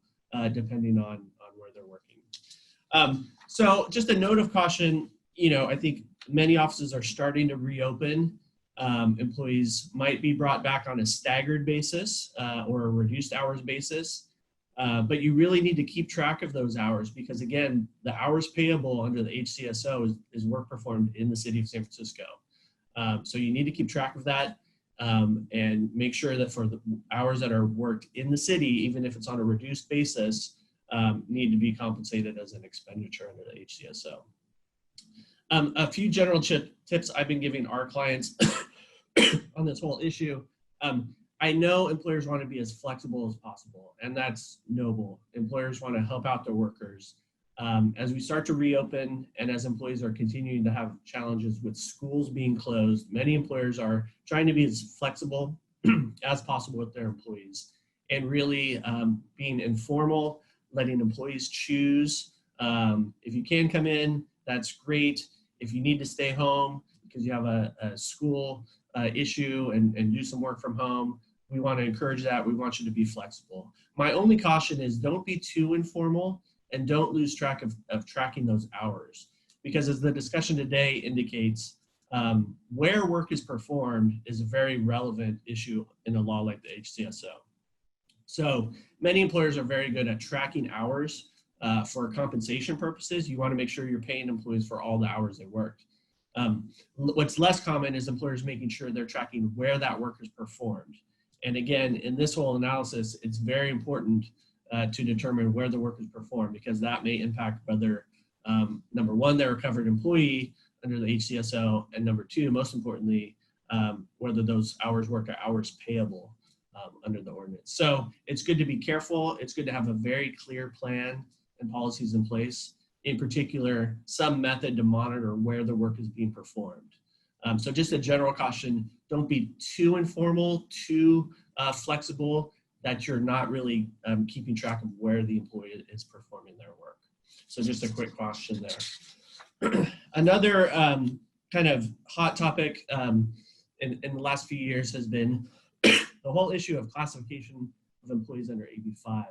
depending on where they're working. So just a note of caution, I think many offices are starting to reopen. Employees might be brought back on a staggered basis or a reduced hours basis, but you really need to keep track of those hours because again, the hours payable under the HCSO is work performed in the city of San Francisco. So you need to keep track of that and make sure that for the hours that are worked in the city, even if it's on a reduced basis, need to be compensated as an expenditure under the HCSO. A few general tips I've been giving our clients on this whole issue. I know employers want to be as flexible as possible, and that's noble. Employers want to help out their workers. As we start to reopen and as employees are continuing to have challenges with schools being closed, many employers are trying to be as flexible as possible with their employees and really being informal, letting employees choose. If you can come in, that's great. If you need to stay home because you have a school issue and do some work from home, we want to encourage that. We want you to be flexible. My only caution is don't be too informal and don't lose track of tracking those hours. Because as the discussion today indicates, where work is performed is a very relevant issue in a law like the HCSO. So many employers are very good at tracking hours for compensation purposes. You want to make sure you're paying employees for all the hours they worked. What's less common is employers making sure they're tracking where that work is performed. And again, in this whole analysis, it's very important to determine where the work is performed, because that may impact whether, number one, they're a covered employee under the HCSO, and number two, most importantly, whether those hours worked are hours payable under the ordinance. So it's good to be careful. It's good to have a very clear plan and policies in place. In particular, some method to monitor where the work is being performed. So just a general caution, don't be too informal, too flexible, that you're not really keeping track of where the employee is performing their work. So just a quick caution there. Another kind of hot topic in the last few years has been the whole issue of classification of employees under AB5.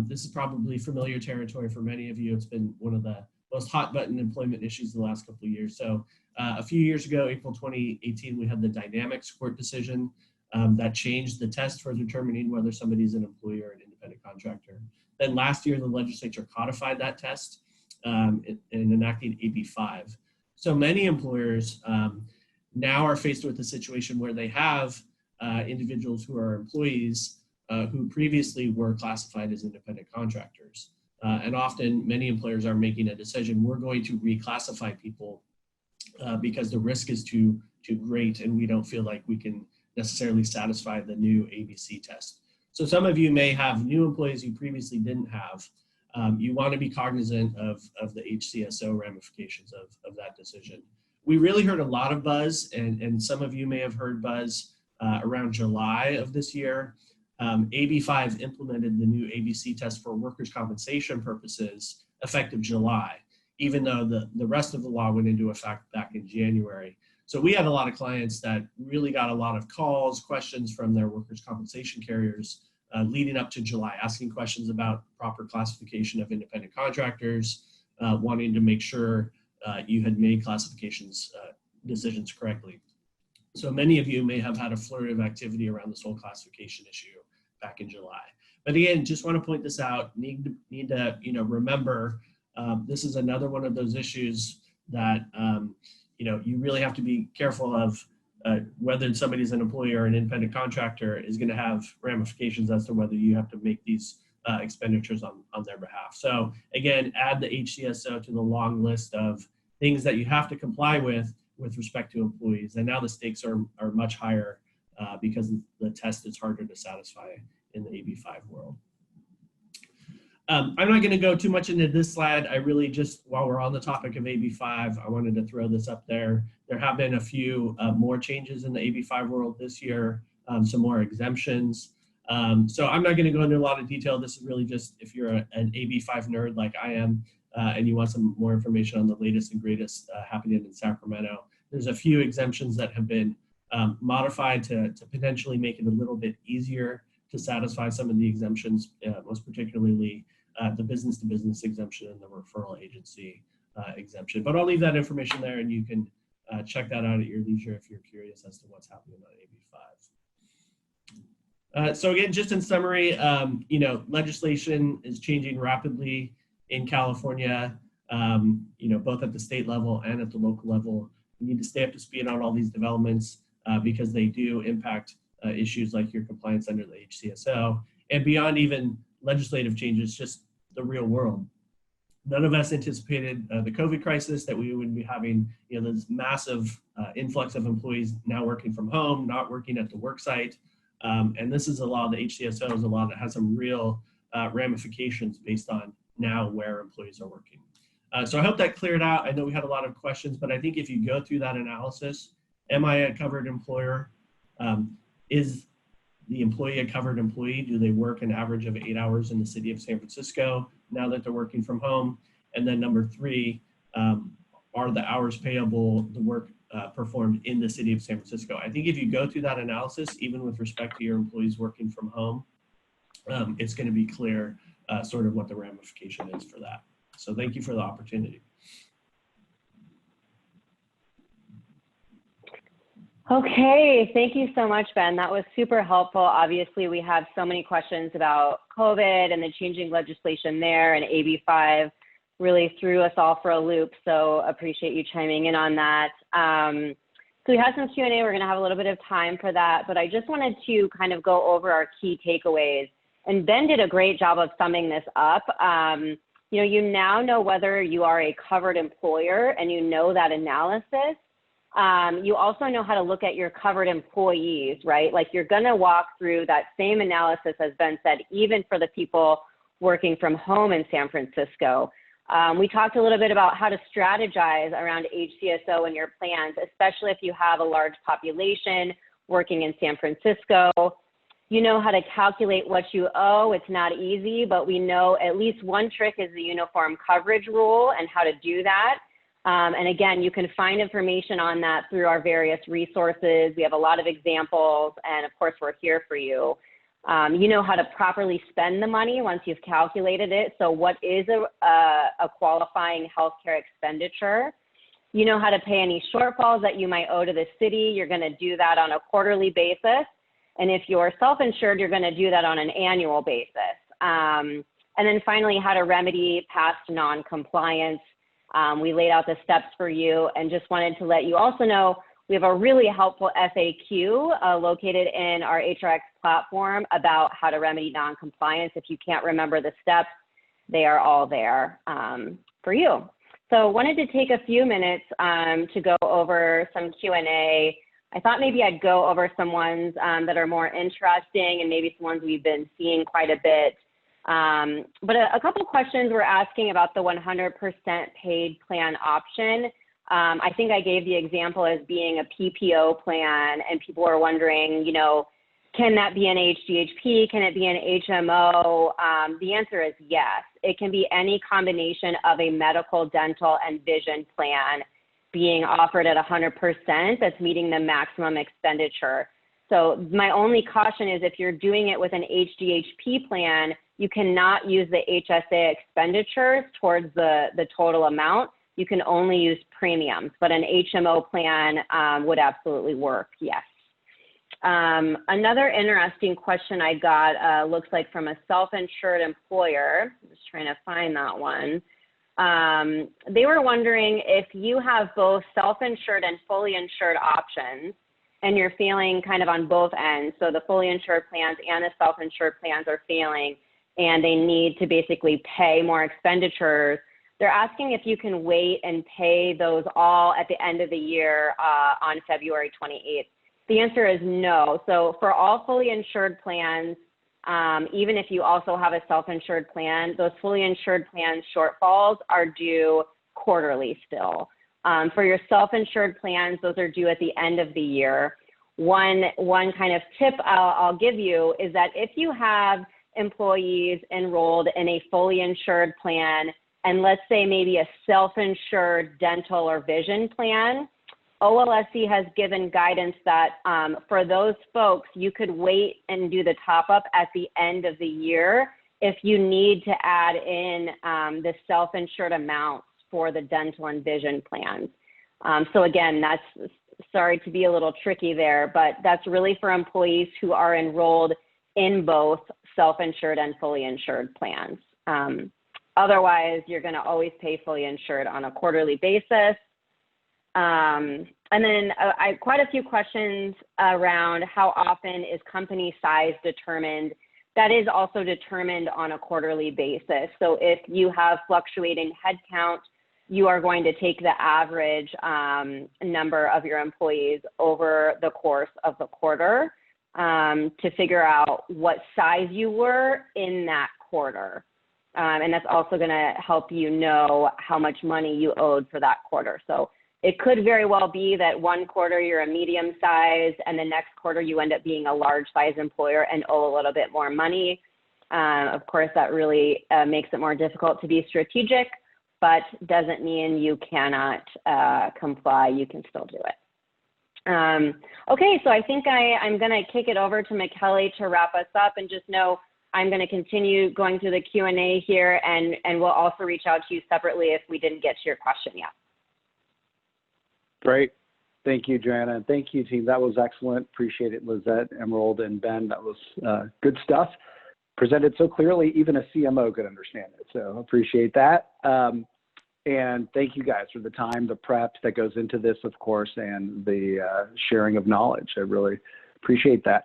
This is probably familiar territory for many of you. It's been one of the most hot button employment issues in the last couple of years. So a few years ago, April 2018, we had the Dynamics court decision that changed the test for determining whether somebody's an employee or an independent contractor. Then last year, the legislature codified that test in enacting AB5. So many employers now are faced with a situation where they have individuals who are employees who previously were classified as independent contractors. And often many employers are making a decision, we're going to reclassify people because the risk is too great and we don't feel like we can necessarily satisfy the new ABC test. So some of you may have new employees you previously didn't have. You want to be cognizant of the HCSO ramifications of that decision. We really heard a lot of buzz, and some of you may have heard buzz around July of this year. AB5 implemented the new ABC test for workers' compensation purposes effective July, even though the rest of the law went into effect back in January. So we had a lot of clients that really got a lot of calls, questions from their workers' compensation carriers leading up to July, asking questions about proper classification of independent contractors, wanting to make sure you had made classifications decisions correctly. So many of you may have had a flurry of activity around this whole classification issue back in July. But again, just want to point this out, need to remember this is another one of those issues that you really have to be careful of whether somebody's an employee or an independent contractor is going to have ramifications as to whether you have to make these expenditures on their behalf. So again, add the HCSO to the long list of things that you have to comply with respect to employees. And now the stakes are much higher because the test is harder to satisfy in the AB5 world. I'm not going to go too much into this slide. I really just, while we're on the topic of AB5, I wanted to throw this up there. There have been a few more changes in the AB5 world this year, some more exemptions. So I'm not going to go into a lot of detail. This is really just if you're an AB5 nerd like I am and you want some more information on the latest and greatest happening in Sacramento. There's a few exemptions that have been modified to potentially make it a little bit easier to satisfy some of the exemptions, most particularly the business-to-business exemption and the referral agency exemption. But I'll leave that information there and you can check that out at your leisure if you're curious as to what's happening on AB5. So again, just in summary, legislation is changing rapidly in California, both at the state level and at the local level. You need to stay up to speed on all these developments because they do impact issues like your compliance under the HCSO, and beyond even legislative changes, just the real world. None of us anticipated the COVID crisis, that we would be having, this massive influx of employees now working from home, not working at the work site. And this is a law, the HCSO is a law that has some real ramifications based on now where employees are working. So I hope that cleared out. I know we had a lot of questions, but I think if you go through that analysis, am I a covered employer? Is the employee a covered employee? Do they work an average of 8 hours in the city of San Francisco now that they're working from home? And then number 3, are the hours payable, the work performed in the city of San Francisco? I think if you go through that analysis, even with respect to your employees working from home, it's going to be clear sort of what the ramification is for that. So thank you for the opportunity. Okay, thank you so much, Ben. That was super helpful. Obviously, we have so many questions about COVID and the changing legislation there, and AB5 really threw us all for a loop, so appreciate you chiming in on that. So we have some Q&A. We're going to have a little bit of time for that, but I just wanted to kind of go over our key takeaways. And Ben did a great job of summing this up. You now know whether you are a covered employer, and you know that analysis. You also know how to look at your covered employees, right? Like, you're going to walk through that same analysis, as Ben said, even for the people working from home in San Francisco. We talked a little bit about how to strategize around HCSO in your plans, especially if you have a large population working in San Francisco. You know how to calculate what you owe. It's not easy, but we know at least one trick is the uniform coverage rule and how to do that. And again, you can find information on that through our various resources. We have a lot of examples, and of course, we're here for you. You know how to properly spend the money once you've calculated it. So what is a qualifying healthcare expenditure? You know how to pay any shortfalls that you might owe to the city. You're going to do that on a quarterly basis. And if you're self-insured, you're going to do that on an annual basis. And then finally, how to remedy past non-compliance. We laid out the steps for you, and just wanted to let you also know we have a really helpful FAQ located in our HRX platform about how to remedy non-compliance. If you can't remember the steps, they are all there for you. So wanted to take a few minutes to go over some Q&A. I thought maybe I'd go over some ones that are more interesting, and maybe some ones we've been seeing quite a bit. But a couple questions we're asking about the 100% paid plan option. I think I gave the example as being a PPO plan, and people are wondering, can that be an HDHP? Can it be an HMO? The answer is yes. It can be any combination of a medical, dental, and vision plan being offered at 100% that's meeting the maximum expenditure. So my only caution is if you're doing it with an HDHP plan, you cannot use the HSA expenditures towards the total amount. You can only use premiums, but an HMO plan would absolutely work, yes. Another interesting question I got looks like from a self-insured employer. I'm just trying to find that one. They were wondering if you have both self-insured and fully insured options, and you're failing kind of on both ends. So the fully insured plans and the self-insured plans are failing, and they need to basically pay more expenditures. They're asking if you can wait and pay those all at the end of the year on February 28th. The answer is no. So for all fully insured plans, even if you also have a self-insured plan, those fully insured plans shortfalls are due quarterly still. For your self-insured plans, those are due at the end of the year. One kind of tip I'll give you is that if you have employees enrolled in a fully insured plan, and let's say maybe a self-insured dental or vision plan, OLSC has given guidance that for those folks, you could wait and do the top up at the end of the year if you need to add in the self-insured amounts for the dental and vision plans. So again, that's, sorry to be a little tricky there, but that's really for employees who are enrolled in both self-insured and fully insured plans. Otherwise, you're going to always pay fully insured on a quarterly basis. And then quite a few questions around how often is company size determined that is also determined on a quarterly basis. So if you have fluctuating headcount, you are going to take the average number of your employees over the course of the quarter to figure out what size you were in that quarter. And that's also going to help you know how much money you owed for that quarter. So it could very well be that one quarter you're a medium size and the next quarter you end up being a large size employer and owe a little bit more money. Of course, that really makes it more difficult to be strategic, but doesn't mean you cannot comply. You can still do it. Okay, so I think I'm going to kick it over to McKelly to wrap us up, and just know I'm going to continue going through the Q&A here, and we'll also reach out to you separately if we didn't get to your question yet. Great. Thank you, Joanna. And thank you, team. That was excellent. Appreciate it, Lizette, Emerald, and Ben. That was good stuff. Presented so clearly, even a CMO could understand it. So appreciate that. And thank you guys for the time, the prep that goes into this, of course, and the sharing of knowledge. I really appreciate that.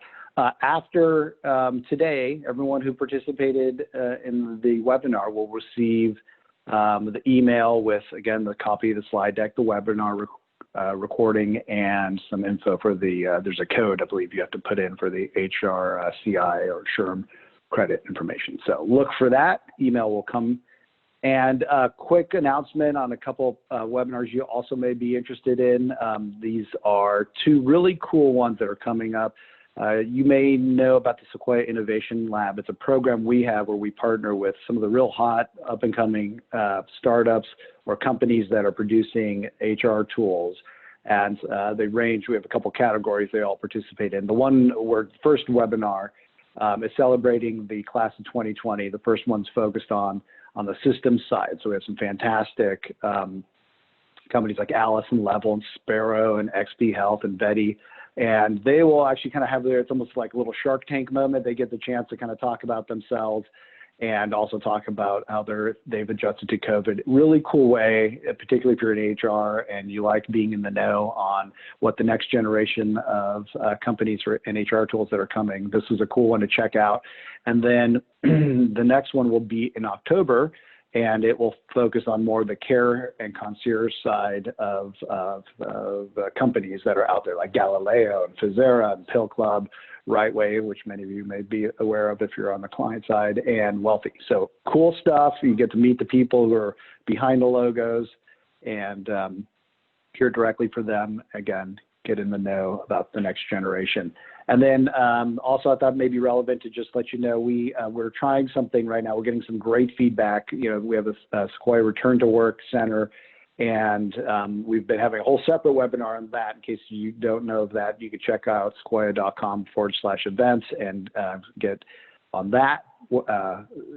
After today, everyone who participated in the webinar will receive the email with, again, the copy of the slide deck, the webinar recording, and some info for the, there's a code I believe you have to put in for the HRCI or SHRM credit information. So look for that. Email will come. And a quick announcement on a couple webinars you also may be interested in. These are two really cool ones that are coming up. You may know about the Sequoia Innovation Lab. It's a program we have where we partner with some of the real hot up-and-coming startups or companies that are producing HR tools. And they range, we have a couple categories they all participate in. The one where first webinar is celebrating the class of 2020. The first one's focused on the systems side. So we have some fantastic companies like Allison Level and Sparrow and XP Health and Betty. And they will actually kind of have their, it's almost like a little Shark Tank moment. They get the chance to kind of talk about themselves and also talk about how they've adjusted to COVID. Really cool way, particularly if you're in HR and you like being in the know on what the next generation of companies and HR tools that are coming. This is a cool one to check out. And then the next one will be in October, and it will focus on more the care and concierge side of companies that are out there, like Galileo and Physera and Pill Club, Rightway, which many of you may be aware of if you're on the client side, and Wealthy. So cool stuff. You get to meet the people who are behind the logos and hear directly from them. Again, get in the know about the next generation. And then also I thought may be relevant to just let you know, we're trying something right now. We're getting some great feedback. You know, we have a Sequoia Return to Work Center, and we've been having a whole separate webinar on that. In case you don't know of that, you can check out sequoia.com/events and get on that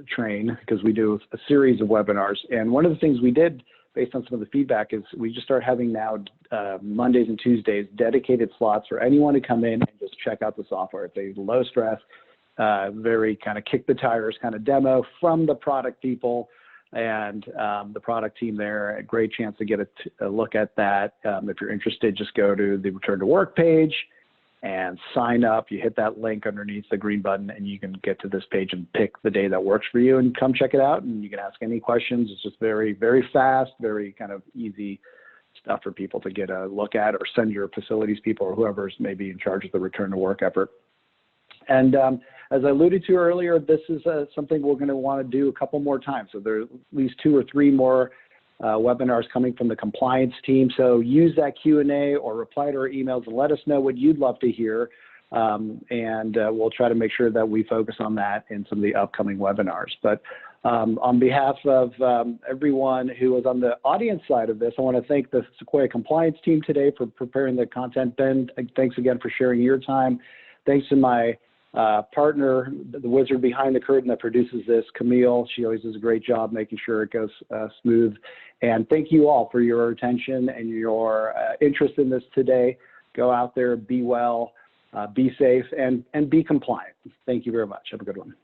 train, because we do a series of webinars. And one of the things we did based on some of the feedback is we just start having now Mondays and Tuesdays dedicated slots for anyone to come in and just check out the software. It's a low stress, very kind of kick the tires kind of demo from the product people and the product team there. A great chance to get a look at that. If you're interested, just go to the Return to Work page and sign up. You hit that link underneath the green button and you can get to this page and pick the day that works for you and come check it out, and you can ask any questions. It's just very, very fast, very kind of easy stuff for people to get a look at, or send your facilities people or whoever's maybe in charge of the return to work effort. And as I alluded to earlier, this is something we're going to want to do a couple more times. So there are at least 2 or 3 more webinars coming from the compliance team. So use that Q&A or reply to our emails and let us know what you'd love to hear. And we'll try to make sure that we focus on that in some of the upcoming webinars. But on behalf of everyone who was on the audience side of this, I want to thank the Sequoia compliance team today for preparing the content. Ben, thanks again for sharing your time. Thanks to my partner, the wizard behind the curtain that produces this, Camille. She always does a great job making sure it goes smooth. And thank you all for your attention and your interest in this today. Go out there, be well, be safe, and be compliant. Thank you very much. Have a good one.